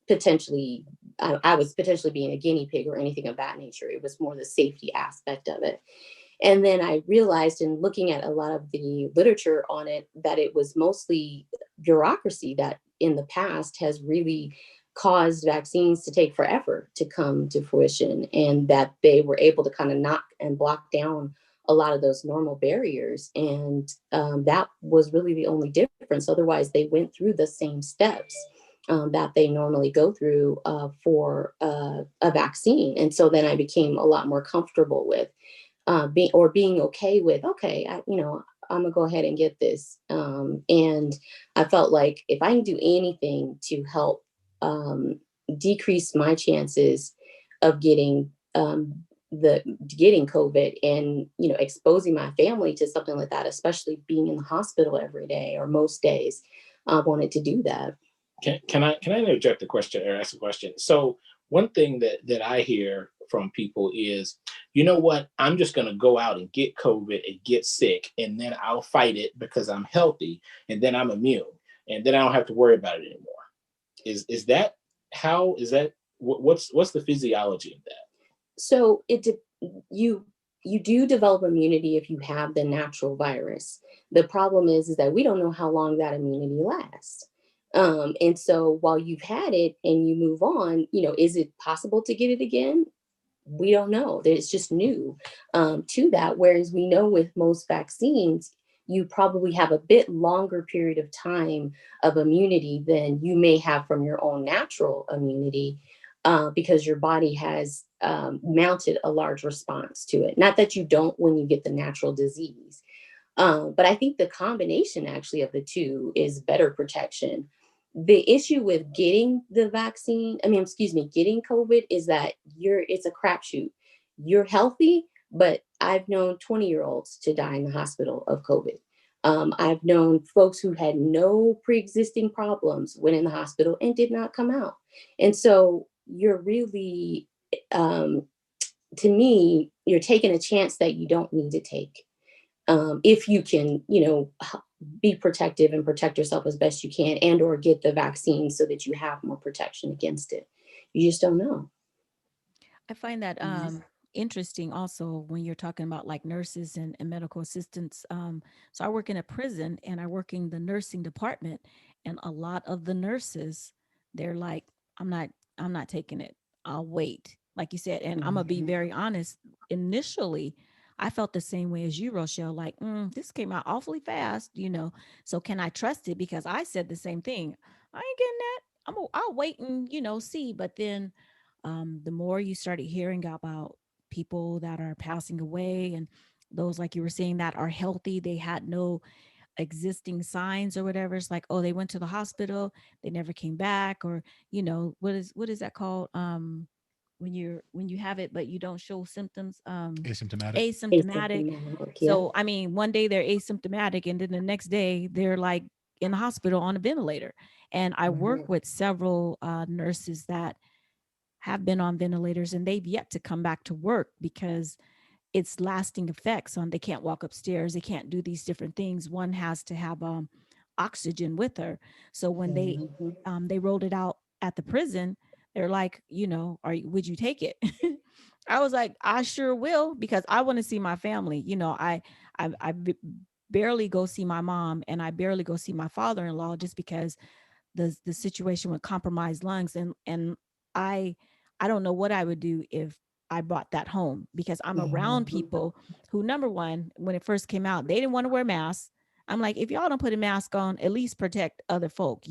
potentially I was potentially being a guinea pig or anything of that nature. It was more the safety aspect of it. And then I realized in looking at a lot of the literature on it that it was mostly bureaucracy that in the past has really caused vaccines to take forever to come to fruition, and that they were able to kind of knock and block down a lot of those normal barriers. And that was really the only difference. Otherwise, they went through the same steps that they normally go through for a vaccine. And so then I became a lot more comfortable with being okay with, okay, I'm gonna go ahead and get this. And I felt like if I can do anything to help decrease my chances of getting COVID and, exposing my family to something like that, especially being in the hospital every day or most days, I wanted to do that. Can I interject a question or ask a question? So one thing that I hear from people is, you know what, I'm just going to go out and get COVID and get sick, and then I'll fight it because I'm healthy, and then I'm immune, and then I don't have to worry about it anymore. Is that how? Is that what's the physiology of that? So you do develop immunity if you have the natural virus. The problem is that we don't know how long that immunity lasts. And so while you've had it and you move on, is it possible to get it again? We don't know. It's just new to that. Whereas we know with most vaccines, you probably have a bit longer period of time of immunity than you may have from your own natural immunity, because your body has mounted a large response to it. Not that you don't when you get the natural disease, but I think the combination actually of the two is better protection. The issue with getting the vaccine, getting COVID, is that it's a crapshoot. You're healthy, but I've known 20-year-olds to die in the hospital of COVID. I've known folks who had no pre-existing problems, went in the hospital and did not come out. And so you're really, to me, you're taking a chance that you don't need to take. If you can, be protective and protect yourself as best you can, and or get the vaccine so that you have more protection against it. You just don't know. I find that interesting also when you're talking about like nurses and medical assistants. So I work in a prison and I work in the nursing department, and a lot of the nurses, they're like, I'm not taking it. I'll wait. Like you said, and I'm gonna be very honest. Initially, I felt the same way as you, Rochelle, like, this came out awfully fast, so can I trust it? Because I said the same thing. I ain't getting that. I'll wait and, see. But then the more you started hearing about people that are passing away, and those, like you were saying, that are healthy, they had no existing signs or whatever. It's like, oh, they went to the hospital, they never came back, or, what is that called? When you have it but you don't show symptoms, asymptomatic. Yeah. So I mean, one day they're asymptomatic and then the next day they're like in the hospital on a ventilator. And I work with several nurses that have been on ventilators and they've yet to come back to work because it's lasting effects on, they can't walk upstairs, they can't do these different things. One has to have oxygen with her. So when they rolled it out at the prison, they're like, would you take it? I was like, I sure will, because I want to see my family. I barely go see my mom and I barely go see my father-in-law just because the situation with compromised lungs. And I don't know what I would do if I brought that home, because I'm around people who, number one, when it first came out, they didn't want to wear masks. I'm like, if y'all don't put a mask on, at least protect other folk,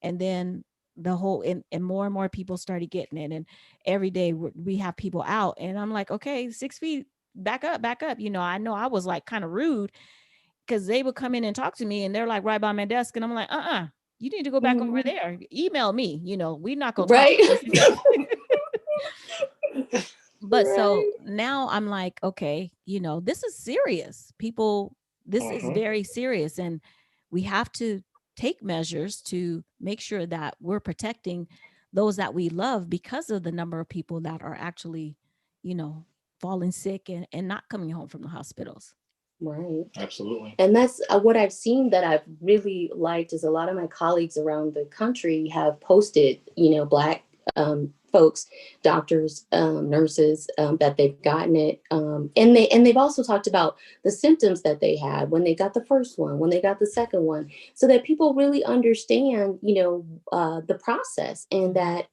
and then the whole, and more people started getting it. And every day we have people out and I'm like, okay, 6 feet, back up. I know I was like kind of rude because they would come in and talk to me and they're like right by my desk. And I'm like, you need to go back over there. Email me, we're not going to talk. But so now I'm like, okay, this is serious. People, this is very serious. And we have to take measures to make sure that we're protecting those that we love because of the number of people that are actually, falling sick and not coming home from the hospitals. Right. Absolutely. And that's what I've seen that I've really liked is a lot of my colleagues around the country have posted, Black folks, doctors, nurses, that they've gotten it. And they've also talked about the symptoms that they had when they got the first one, when they got the second one, so that people really understand, the process, and that,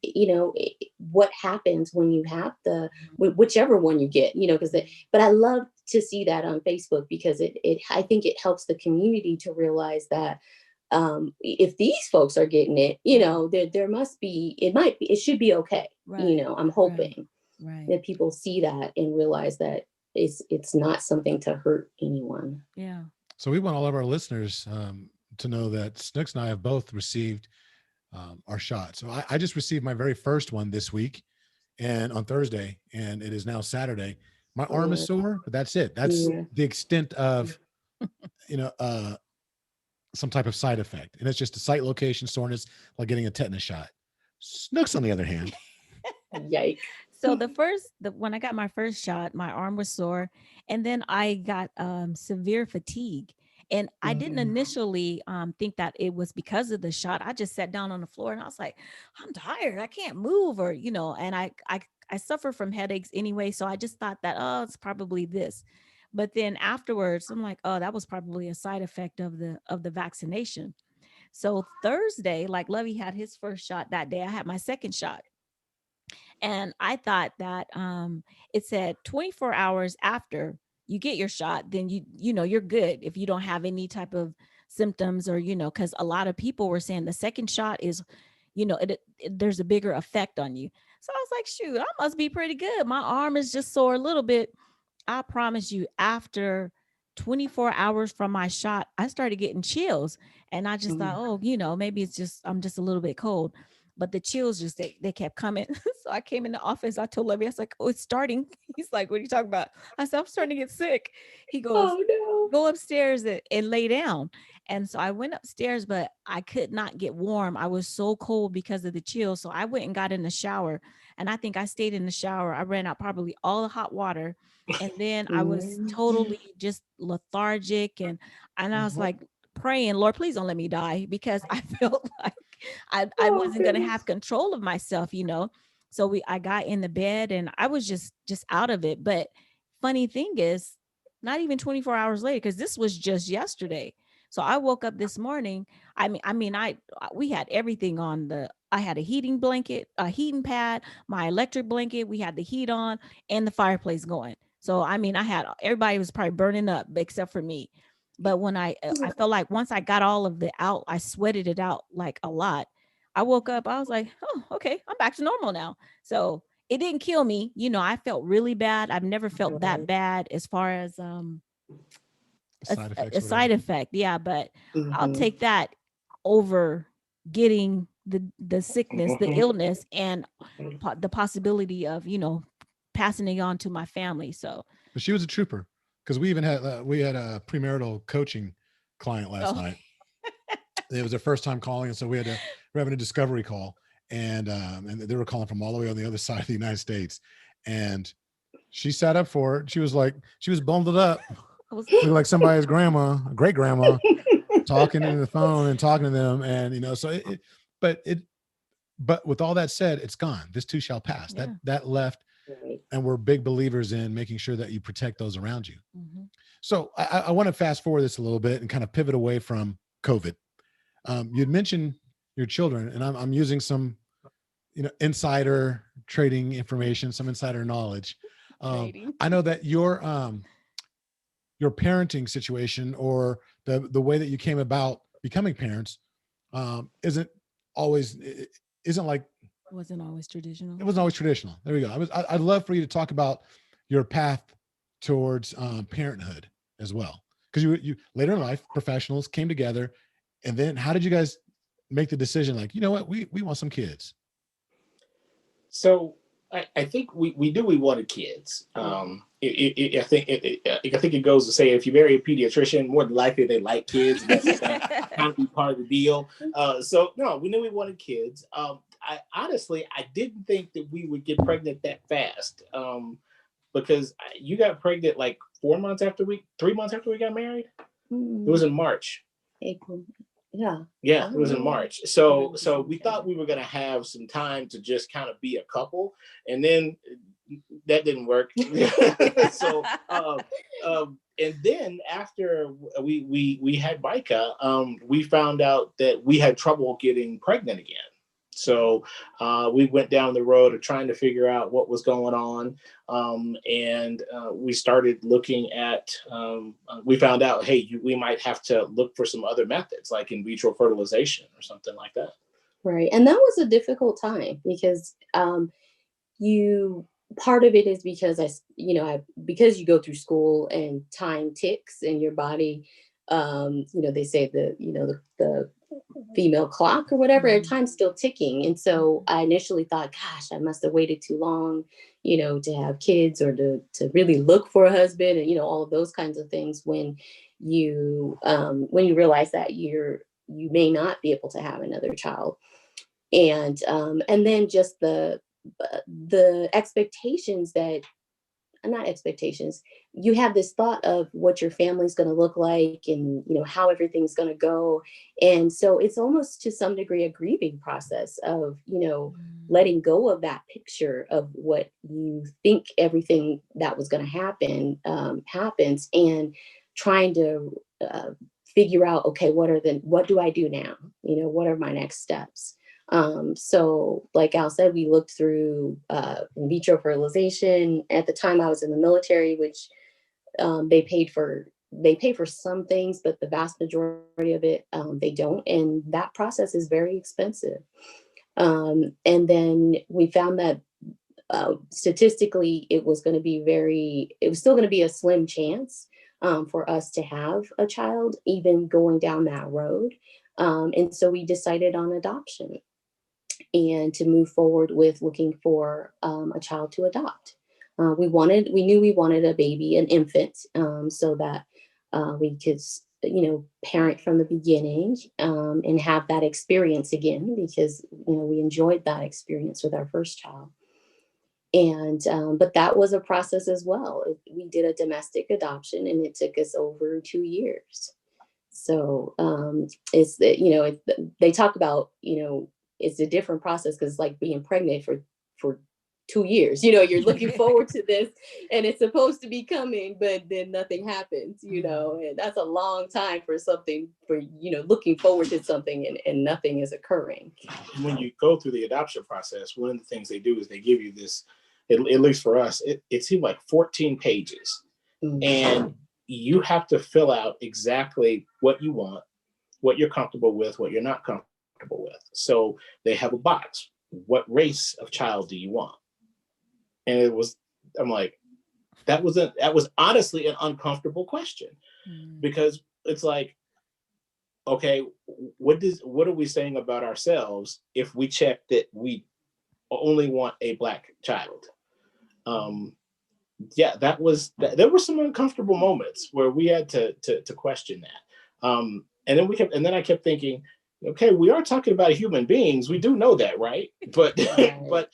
what happens when you have whichever one you get, but I love to see that on Facebook, because I think it helps the community to realize that, if these folks are getting it, there must be, it should be okay. Right. I'm hoping Right. that people see that and realize that it's not something to hurt anyone. Yeah. So we want all of our listeners to know that Snooks and I have both received our shot. So I just received my very first one this week, and on Thursday, and it is now Saturday. My arm is sore, but that's it. That's the extent of, some type of side effect. And it's just a site location soreness, like getting a tetanus shot. Snooks, on the other hand. Yikes. So when I got my first shot, my arm was sore, and then I got severe fatigue. And I didn't initially think that it was because of the shot. I just sat down on the floor and I was like, I'm tired. I can't move, or, and I suffer from headaches anyway. So I just thought that, oh, it's probably this. But then afterwards, I'm like, oh, that was probably a side effect of the vaccination. So Thursday, like Lovey had his first shot that day, I had my second shot. And I thought that it said 24 hours after you get your shot, then you're good if you don't have any type of symptoms, or, because a lot of people were saying the second shot is, there's a bigger effect on you. So I was like, shoot, I must be pretty good. My arm is just sore a little bit. I promise you, after 24 hours from my shot, I started getting chills, and I just thought, oh, maybe I'm just a little bit cold. But the chills they kept coming. So I came in the office. I told Levy, I was like, oh, it's starting. He's like, what are you talking about? I said, I'm starting to get sick. He goes, oh, no. Go upstairs and lay down. And so I went upstairs, but I could not get warm. I was so cold because of the chill. So I went and got in the shower. And I think I stayed in the shower. I ran out probably all the hot water. And then I was totally just lethargic. And I was like praying, Lord, please don't let me die, because I felt like I wasn't going to have control of myself, So I got in the bed and I was just out of it. But funny thing is, not even 24 hours later, because this was just yesterday. So I woke up this morning. We had everything on I had a heating blanket, a heating pad, my electric blanket. We had the heat on and the fireplace going. So, everybody was probably burning up except for me. But when I felt like once I got all of it out, I sweated it out like a lot. I woke up, I was like, oh, okay, I'm back to normal now. So it didn't kill me. I felt really bad. I've never felt that bad as far as a side effect. Yeah, but I'll take that over getting the sickness, the illness, and the possibility of, passing it on to my family. So But she was a trooper, because we even had a premarital coaching client last night. It was their first time calling, and so we're having a discovery call, and they were calling from all the way on the other side of the United States, and she sat up for it. She was bundled up, like somebody's great grandma, talking into the phone and talking to them, and so but with all that said, it's gone. This too shall pass. Yeah. That left. And we're big believers in making sure that you protect those around you. So I want to fast forward this a little bit and kind of pivot away from COVID. You'd mentioned your children, and I'm using some, insider trading information, some insider knowledge. I know that your parenting situation, or the way that you came about becoming parents, isn't like. Wasn't always traditional. It wasn't always traditional. There we go. I'd love for you to talk about your path towards parenthood as well, because you later in life, professionals came together, and then how did you guys make the decision? Like, you know what, we want some kids. So I think we knew we wanted kids. I think it goes to say, if you marry a pediatrician, more than likely they like kids. And that's kind of be part of the deal. So no, we knew we wanted kids. I honestly didn't think that we would get pregnant that fast, because you got pregnant like 3 months after we got married. It was in March. Yeah. Yeah, it was in Oh. March. So we thought we were gonna have some time to just kind of be a couple, and then that didn't work. So and then after we had Micah, we found out that we had trouble getting pregnant again. So we went down the road of trying to figure out what was going on, and we started looking at. We found out, hey, we might have to look for some other methods, like in vitro fertilization or something like that. Right. And that was a difficult time because you part of it is because because you go through school and time ticks and your body, they say the female clock or whatever, time's still ticking. And so I initially thought, gosh, I must have waited too long, to have kids or to really look for a husband and, all of those kinds of things when you realize that you may not be able to have another child. And then just the expectations that not expectations, you have this thought of what your family's going to look like and how everything's going to go, and so it's almost to some degree a grieving process of letting go of that picture of what you think everything that was going to happen happens, and trying to figure out, okay, what do I do now, what are my next steps. So like Al said, we looked through in vitro fertilization. At the time I was in the military, which they pay for some things, but the vast majority of it, they don't. And that process is very expensive. And then we found that statistically, it was still going to be a slim chance for us to have a child, even going down that road. And so we decided on adoption and to move forward with looking for a child to adopt. We knew we wanted a baby, an infant, so that we could, parent from the beginning and have that experience again, because, we enjoyed that experience with our first child. And, but that was a process as well. We did a domestic adoption and it took us over 2 years. So it's that, they talk about, it's a different process because it's like being pregnant for 2 years. You're looking forward to this and it's supposed to be coming, but then nothing happens, and that's a long time for something, for, looking forward to something and nothing is occurring. When you go through the adoption process, one of the things they do is they give you this, at least for us, it seemed like 14 pages. Mm-hmm. And you have to fill out exactly what you want, what you're comfortable with, what you're not comfortable with. So they have a box. What race of child do you want? And I'm like, that was honestly an uncomfortable question, because it's like, okay, what are we saying about ourselves if we check that we only want a Black child? Yeah, there were some uncomfortable moments where we had to question that. And then I kept thinking, okay, we are talking about human beings. We do know that, right? But but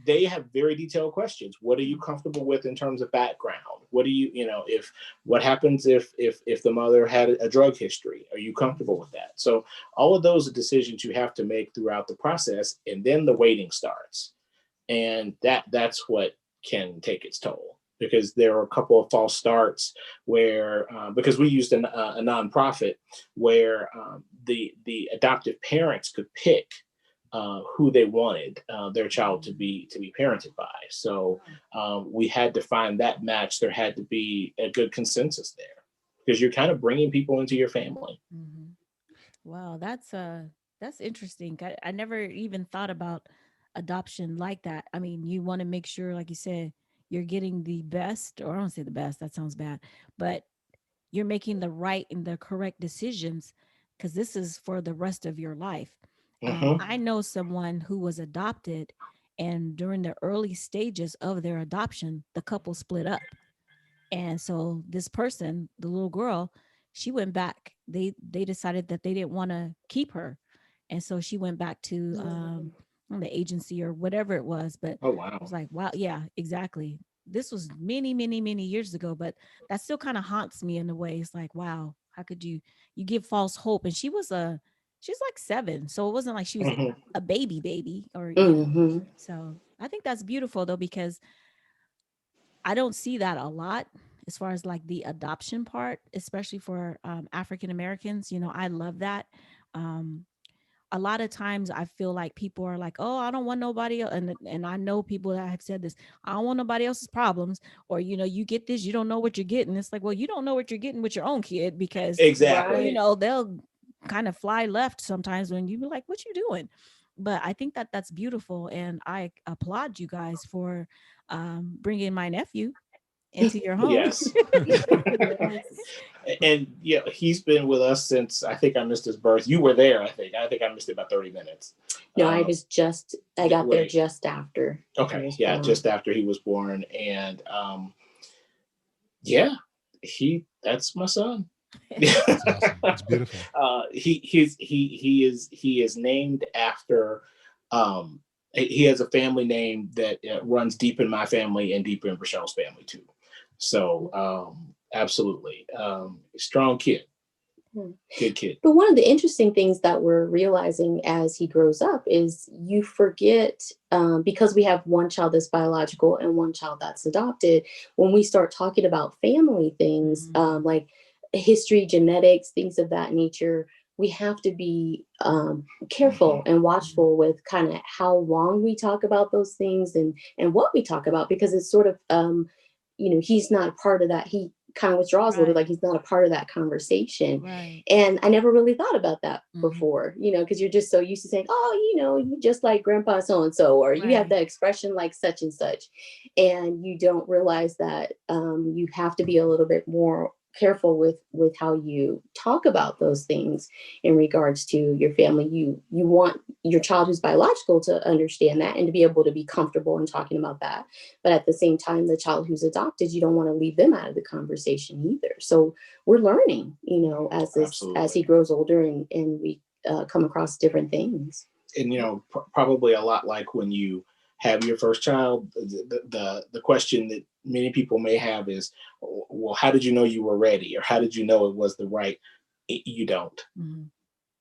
they have very detailed questions. What are you comfortable with in terms of background? What do what happens if the mother had a drug history? Are you comfortable with that? So all of those are decisions you have to make throughout the process, and then the waiting starts. And that's what can take its toll, because there are a couple of false starts where, because we used a nonprofit where the adoptive parents could pick who they wanted their child to be parented by. So we had to find that match. There had to be a good consensus there, because you're kind of bringing people into your family. Mm-hmm. Wow, that's interesting. I never even thought about adoption like that. I mean, you want to make sure, like you said, you're getting the best, or I don't say the best, that sounds bad, but you're making the right and the correct decisions, because this is for the rest of your life. Mm-hmm. I know someone who was adopted, and during the early stages of their adoption, the couple split up. And so this person, the little girl, she went back. They decided that they didn't want to keep her. And so she went back to the agency or whatever it was. But oh, wow. I was like, wow, yeah, exactly. This was many, many, many years ago, but that still kind of haunts me in a way. It's like, wow, how could you give false hope? And she was a she's like 7. So it wasn't like she was a baby or, so I think that's beautiful though, because I don't see that a lot as far as like the adoption part, especially for African Americans. I love that. A lot of times I feel like people are like, oh, I don't want nobody else. And I know people that have said this, I don't want nobody else's problems, or, you get this, you don't know what you're getting. It's like, well, you don't know what you're getting with your own kid, because exactly, they'll kind of fly left sometimes when you be like, what you doing? But I think that that's beautiful. And I applaud you guys for bringing my nephew into your home. Yes. And yeah, he's been with us since, I think I missed his birth. You were there, I think I missed it about 30 minutes. No, I got there just after. Okay, yeah, born. Just after he was born. And yeah, that's my son. That's awesome. It's beautiful. He is named after, he has a family name that runs deep in my family and deep in Rochelle's family too. So absolutely, strong kid. Good kid. But one of the interesting things that we're realizing as he grows up is you forget, because we have one child that's biological and one child that's adopted, when we start talking about family things, like history, genetics, things of that nature, we have to be careful and watchful with kind of how long we talk about those things and what we talk about, because it's sort of, he's not a part of that. He kind of withdraws a little bit, like he's not a part of that conversation. Right. And I never really thought about that before, because you're just so used to saying, oh, you just like grandpa so-and-so, or you have that expression like such and such. And you don't realize that you have to be a little bit more careful with how you talk about those things in regards to your family. You want your child who's biological to understand that and to be able to be comfortable in talking about that. But at the same time, the child who's adopted, you don't want to leave them out of the conversation either. So we're learning, as he grows older and we come across different things. And, probably a lot like when you have your first child, the question that many people may have is, well, how did you know you were ready? Or how did you know it was the right? You don't.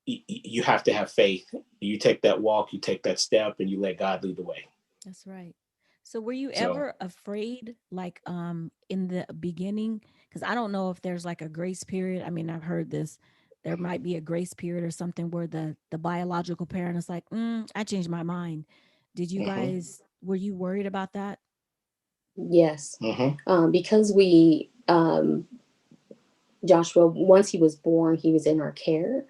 You have to have faith. You take that walk, you take that step, and you let God lead the way. That's right. So were you ever afraid, like in the beginning? Because I don't know if there's like a grace period. I mean, I've heard this. There might be a grace period or something where the biological parent is like, I changed my mind. Did you guys, were you worried about that? Yes. Because we, Joshua, once he was born, he was in our care.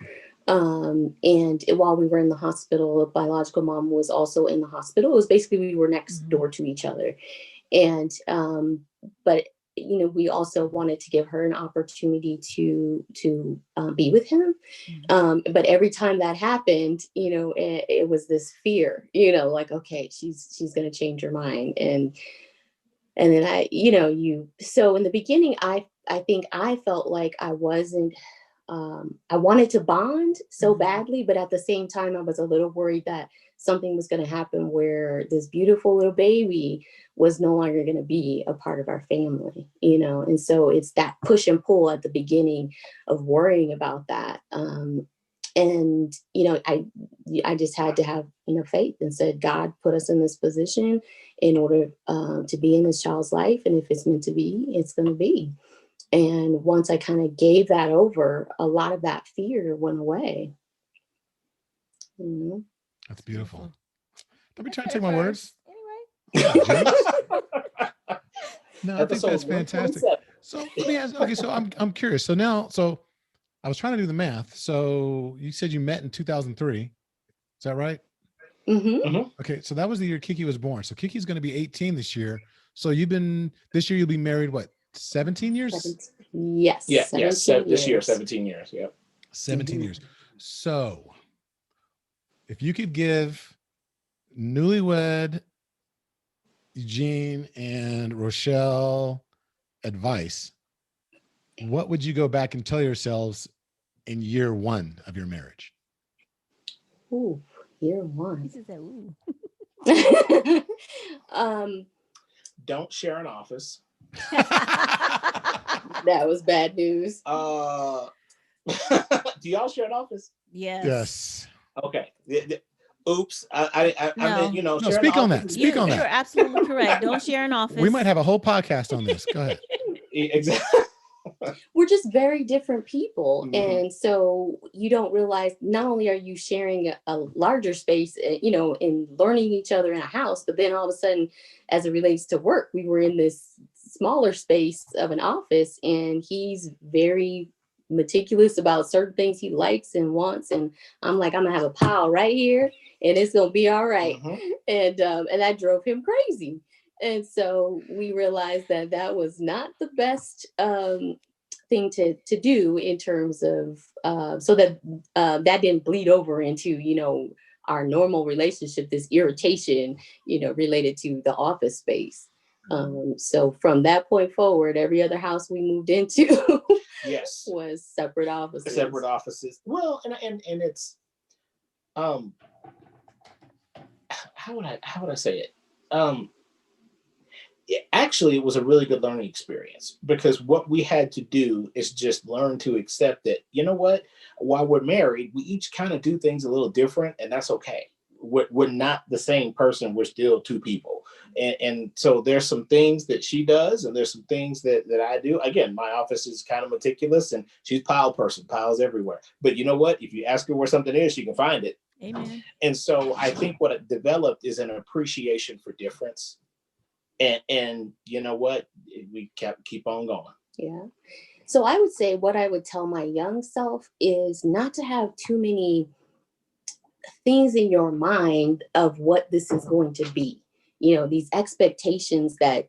And while we were in the hospital, the biological mom was also in the hospital. It was basically, we were next door to each other. And, but, we also wanted to give her an opportunity to be with him. But every time that happened, it was this fear, like, okay, she's going to change her mind. And then so in the beginning, I think I felt like I wasn't, I wanted to bond so badly, but at the same time, I was a little worried that something was going to happen where this beautiful little baby was no longer going to be a part of our family, and so it's that push and pull at the beginning of worrying about that. And, I just had to have, faith and said, God put us in this position in order to be in this child's life. And if it's meant to be, it's going to be. And once I kind of gave that over, a lot of that fear went away. That's beautiful. Don't be trying to take my words. Anyway. No, I think that's fantastic. So let me ask, okay, so I'm curious. So I was trying to do the math. So you said you met in 2003. Is that right? Okay, so that was the year Kiki was born. So Kiki's going to be 18 this year. So this year you'll be married, what, 17 years? 17, yes. Yes. This year, 17 years. Yep. 17 years. So if you could give newlywed Eugene and Rochelle advice, what would you go back and tell yourselves in year 1 of your marriage? Ooh, year 1. He said, ooh. Don't share an office. That was bad news. Do y'all share an office? Yes. Yes. Okay. Oops. I mean, No. No, sharing the speak on office that. is Speak on You're that. absolutely correct. Don't share an office. We might have a whole podcast on this. Go ahead. exactly. We're just very different people. Mhm. And so you don't realize not only are you sharing a larger space, in learning each other in a house, but then all of a sudden, as it relates to work, we were in this smaller space of an office, and he's very meticulous about certain things he likes and wants. And I'm like, I'm gonna have a pile right here and it's gonna be all right. Mhm. And that drove him crazy. And so we realized that that was not the best thing to do in terms of so that that didn't bleed over into our normal relationship, this irritation related to the office space. So from that point forward, every other house we moved into Yes. was separate offices. Separate offices. Well, and it's how would I say it? Actually, it was a really good learning experience, because what we had to do is just learn to accept that, you know what, while we're married, we each kind of do things a little different, and that's okay. We're not the same person. We're still two people. And so there's some things that she does, and there's some things that I do. Again, my office is kind of meticulous, and she's pile person, piles everywhere. But you know what? If you ask her where something is, she can find it. Amen. And so I think what it developed is an appreciation for difference. And you know what? We keep on going. Yeah. So I would say what I would tell my young self is not to have too many things in your mind of what this is going to be. These expectations that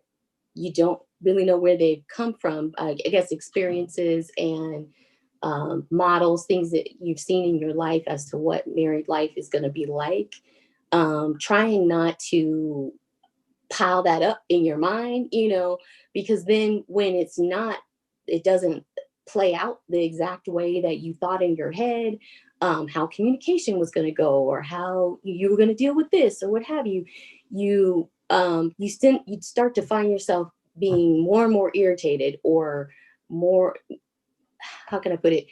you don't really know where they've come from. I guess experiences and models, things that you've seen in your life as to what married life is going to be like. Trying not to pile that up in your mind, because then when it doesn't play out the exact way that you thought in your head, how communication was going to go, or how you were going to deal with this, or what have you, you'd start to find yourself being more and more irritated, or more, how can I put it?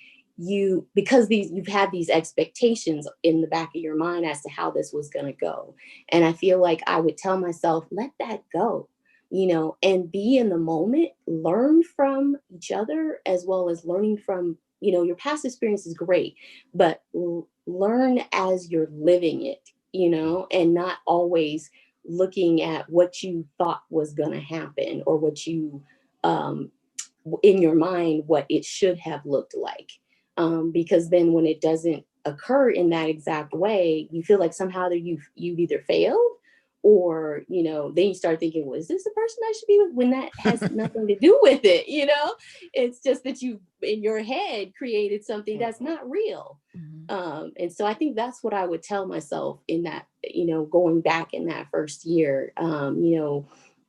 Because you've had these expectations in the back of your mind as to how this was going to go. And I feel like I would tell myself, let that go, and be in the moment, learn from each other, as well as learning from, your past experience is great, but learn as you're living it, and not always looking at what you thought was going to happen, or what you, in your mind, what it should have looked like. Because then when it doesn't occur in that exact way, you feel like somehow that you've either failed, or then you start thinking, well, is this the person I should be with, when that has nothing to do with it? It's just that you in your head created something that's not real. And so I think that's what I would tell myself in that, going back in that first year.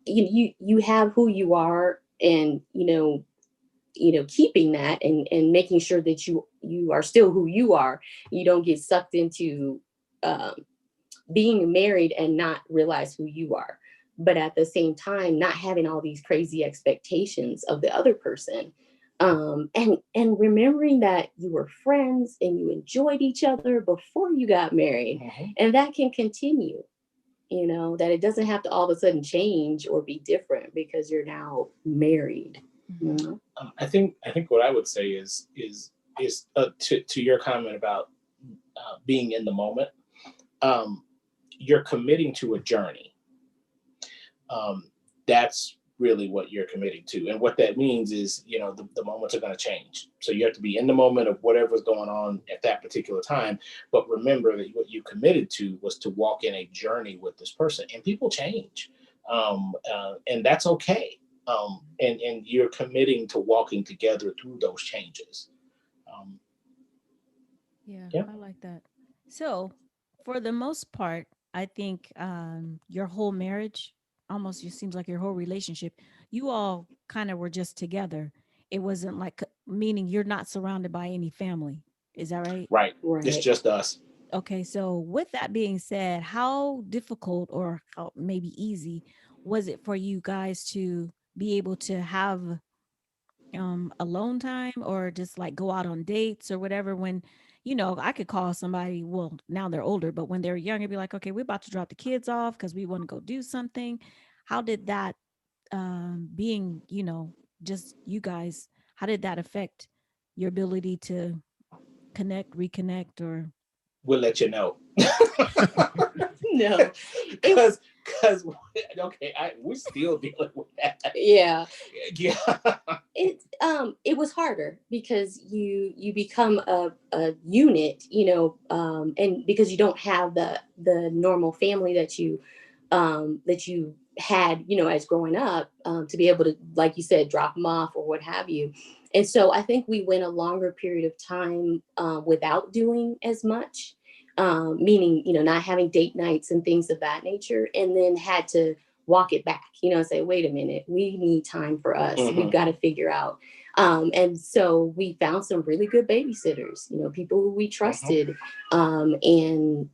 You have who you are, and keeping that, and making sure that you are still who you are. You don't get sucked into being married and not realize who you are, but at the same time not having all these crazy expectations of the other person, and remembering that you were friends and you enjoyed each other before you got married. And that can continue, that it doesn't have to all of a sudden change or be different because you're now married. I think what I would say is to your comment about being in the moment. You're committing to a journey. That's really what you're committing to, and what that means is, the moments are going to change. So you have to be in the moment of whatever's going on at that particular time. But remember that what you committed to was to walk in a journey with this person, and people change, and that's okay. And you're committing to walking together through those changes. Yeah, I like that. So, for the most part, I think your whole marriage, almost just seems like your whole relationship, you all kind of were just together. It wasn't like, meaning you're not surrounded by any family. Is that right? Right. It's just us. Okay, so with that being said, how difficult, or how maybe easy, was it for you guys to be able to have alone time, or just like go out on dates or whatever, when you know, I could call somebody, well, now they're older, but when they're younger, be like, okay, we're about to drop the kids off because we want to go do something. How did that, being, you know, just you guys, how did that affect your ability to connect, reconnect, or? We'll let you know. No, because okay, we're still dealing with that. yeah, Yeah. it was harder because you become a unit, you know, and because you don't have the normal family that you had, you know, as growing up, to be able to, like you said, drop them off or what have you. And so I think we went a longer period of time without doing as much, meaning, you know, not having date nights and things of that nature, and then had to walk it back, you know, say, wait a minute, we need time for us. We've got to figure out. And so we found some really good babysitters, you know, people who we trusted, and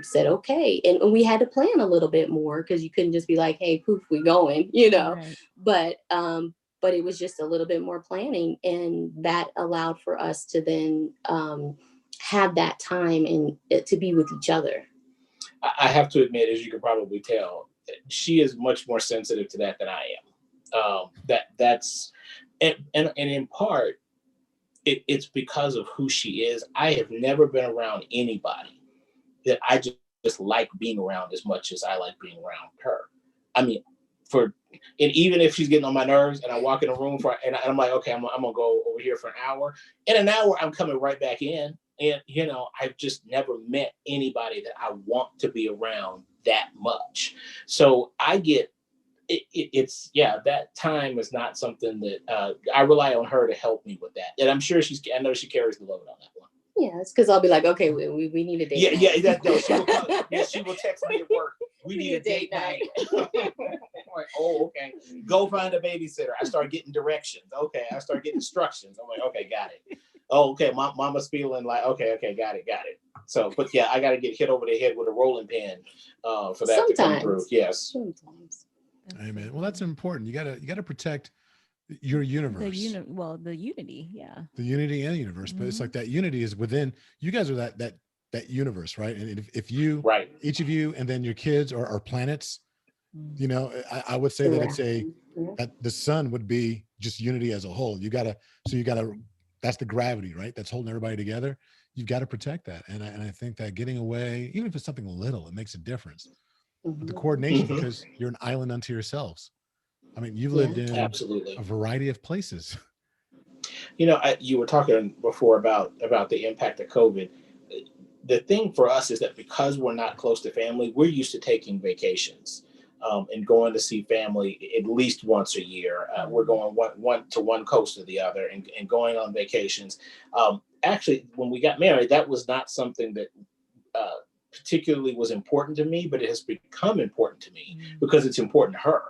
said, okay. And we had to plan a little bit more because you couldn't just be like, hey, poof, we going, you know, Right. but it was just a little bit more planning, and that allowed for us to then have that time and to be with each other. I have to admit, as you can probably tell, she is much more sensitive to that than I am. That's and in part, it's because of who she is. I have never been around anybody that I just like being around as much as I like being around her. I mean, and even if she's getting on my nerves and I walk in a room and I'm like, okay, I'm gonna go over here for an hour. In an hour, I'm coming right back in. And, you know, I've just never met anybody that I want to be around that much. So I get it's that time is not something that I rely on her to help me with that. And I'm sure I know she carries the load on that one. Yeah, it's because I'll be like, okay, we need a date night. She will text me at work. We need a date night. Like, oh, okay. Go find a babysitter. I start getting directions. Okay, I start getting instructions. I'm like, okay, got it. Oh, okay. Mama's feeling like, okay, got it. So, but yeah, I got to get hit over the head with a rolling pin for that to come through. Yes. Sometimes. Amen. Well, that's important. You gotta protect your universe. The unity, yeah. The unity in the universe, but it's like that unity is within you guys are that universe, right? And if you, right, each of you, and then your kids are planets, you know, I would say that it's that the sun would be just unity as a whole. You gotta, that's the gravity, right? That's holding everybody together. You've got to protect that. And I think that getting away, even if it's something little, it makes a difference. But the coordination, because you're an island unto yourselves. I mean, you've lived in absolutely a variety of places. You know, you were talking before about the impact of COVID. The thing for us is that because we're not close to family, we're used to taking vacations and going to see family at least once a year. We're going one coast or the other and going on vacations. Actually, when we got married, that was not something that particularly was important to me, but it has become important to me because it's important to her.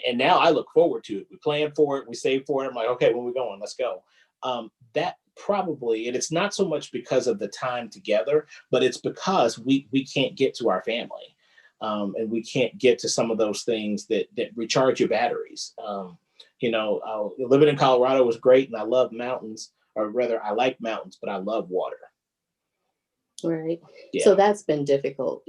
And now I look forward to it. We plan for it. We save for it. I'm like, okay, when we're going, let's go. That probably, and it's not so much because of the time together, but it's because we can't get to our family. And we can't get to some of those things that recharge your batteries. You know, living in Colorado was great, and I love mountains, or rather I like mountains, but I love water. Right. Yeah. So that's been difficult.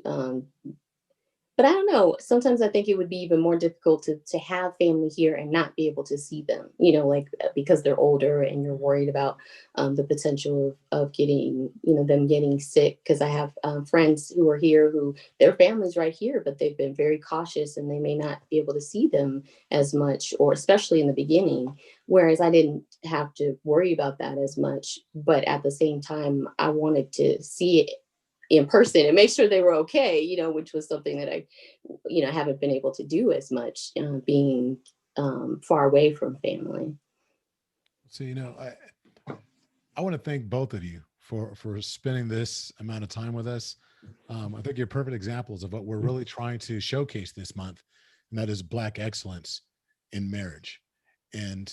But I don't know. Sometimes I think it would be even more difficult to have family here and not be able to see them, you know, like because they're older and you're worried about the potential of getting, you know, them getting sick. Because I have friends who are here who their family's right here, but they've been very cautious and they may not be able to see them as much, or especially in the beginning. Whereas I didn't have to worry about that as much. But at the same time, I wanted to see it in person and make sure they were okay, you know, which was something that I, you know, haven't been able to do as much, being far away from family. So, you know, I want to thank both of you for spending this amount of time with us. I think you're perfect examples of what we're really trying to showcase this month, and that is Black excellence in marriage. And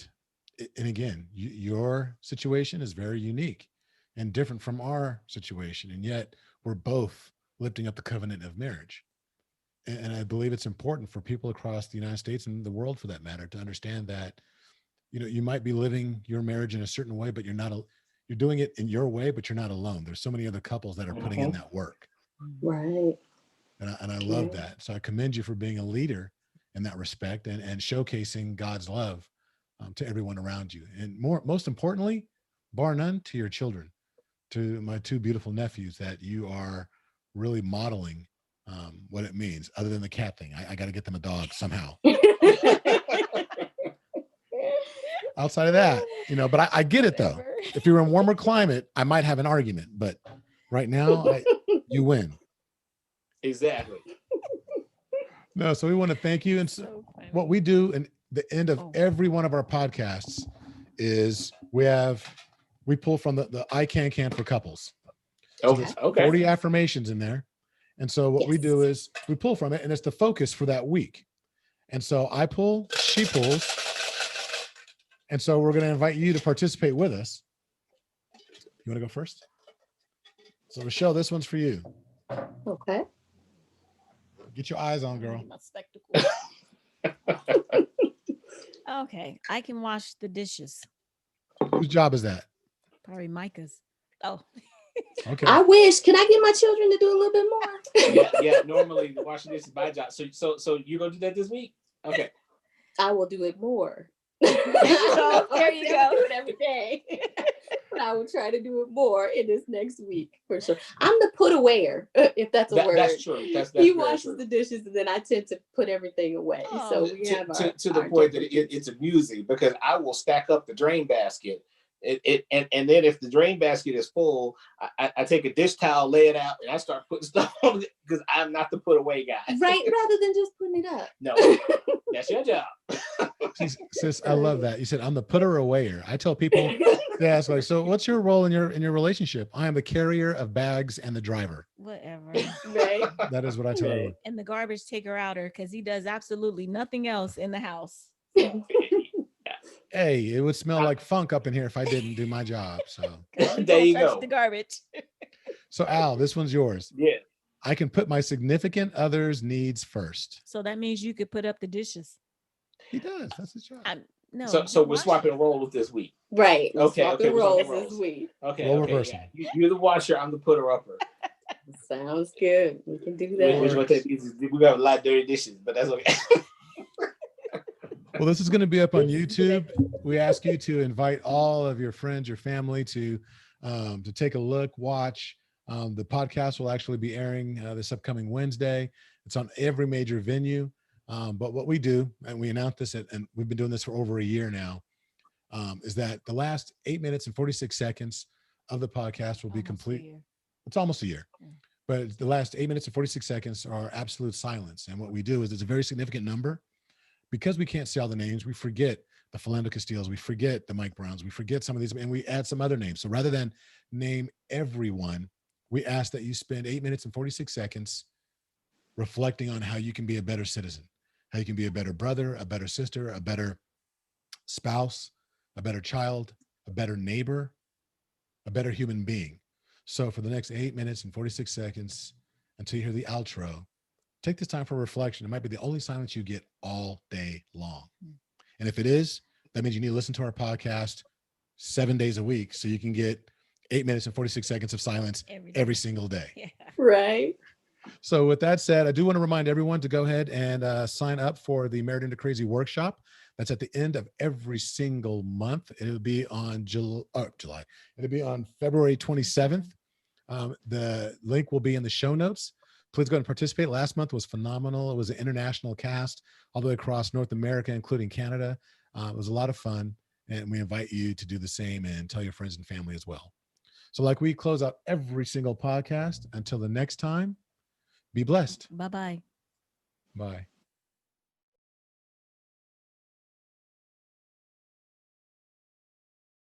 again, your situation is very unique and different from our situation, and yet we're both lifting up the covenant of marriage. And I believe it's important for people across the United States and the world, for that matter, to understand that, you know, you might be living your marriage in a certain way, but you're doing it in your way, but you're not alone. There's so many other couples that are putting in that work. Right. And I love that. So I commend you for being a leader in that respect and showcasing God's love to everyone around you. And most importantly, bar none, to your children, to my two beautiful nephews, that you are really modeling what it means, other than the cat thing. I got to get them a dog somehow. Outside of that, but I get it though. If you're in a warmer climate, I might have an argument, but right now you win. Exactly. No, so we want to thank you. And so what we do in the end of every one of our podcasts is we pull from the I Can for couples. So there's 40 affirmations in there. And so what we do is we pull from it, and it's the focus for that week. And so I pull, she pulls. And so we're going to invite you to participate with us. You want to go first? So Rochelle, this one's for you. Okay. Get your eyes on, girl. My spectacles. Okay, I can wash the dishes. Whose job is that? Probably Micah's. Oh. Okay. I wish. Can I get my children to do a little bit more? Yeah. Normally, the washing dishes is my job. So you gonna do that this week? Okay. I will do it more. There you go. Do it every day. But I will try to do it more in this next week for sure. I'm the put awayer, if that's a word. That's true. That's he washes the dishes, and then I tend to put everything away. So we have to the point that it's amusing, because I will stack up the drain basket. And then if the drain basket is full, I take a dish towel, lay it out, and I start putting stuff on it, because I'm not the put away guy. Right, rather than just putting it up. No, that's your job. Sis, I love that. You said I'm the putter awayer. I tell people, they ask like, so what's your role in your relationship? I am the carrier of bags and the driver. Whatever. Right. That is what I tell her. And the garbage taker outer, because he does absolutely nothing else in the house. Hey, it would smell like funk up in here if I didn't do my job. So there you go. The garbage. So Al, this one's yours. Yeah. I can put my significant other's needs first. So that means you could put up the dishes. He does. That's his job. No. So we're swapping roles this week. Right. Okay. Roles this week. Okay. Role reversal. Yeah. You're the washer. I'm the putter upper. Sounds good. We can do that. Which what that means is we got a lot of dirty dishes, but that's okay. Well, this is going to be up on YouTube. We ask you to invite all of your friends, your family to take a look, watch. The podcast will actually be airing this upcoming Wednesday. It's on every major venue. But what we do, and we announced this, and we've been doing this for over a year now, is that the last 8 minutes and 46 seconds of the podcast will be complete. It's almost a year. But the last 8 minutes and 46 seconds are absolute silence. And what we do is it's a very significant number. Because we can't say all the names, we forget the Philando Castillos, we forget the Mike Browns, we forget some of these, and we add some other names. So rather than name everyone, we ask that you spend 8 minutes and 46 seconds reflecting on how you can be a better citizen, how you can be a better brother, a better sister, a better spouse, a better child, a better neighbor, a better human being. So for the next 8 minutes and 46 seconds, until you hear the outro, take this time for reflection. It might be the only silence you get all day long. And if it is, that means you need to listen to our podcast 7 days a week so you can get 8 minutes and 46 seconds of silence every single day. Yeah. Right. So with that said, I do want to remind everyone to go ahead and sign up for the Married into Crazy workshop. That's at the end of every single month. It'll be on July. It'll be on February 27th. The link will be in the show notes. Please go ahead and participate. Last month was phenomenal. It was an international cast all the way across North America, including Canada. It was a lot of fun, and we invite you to do the same and tell your friends and family as well. So like we close out every single podcast, until the next time, be blessed. Bye-bye. Bye.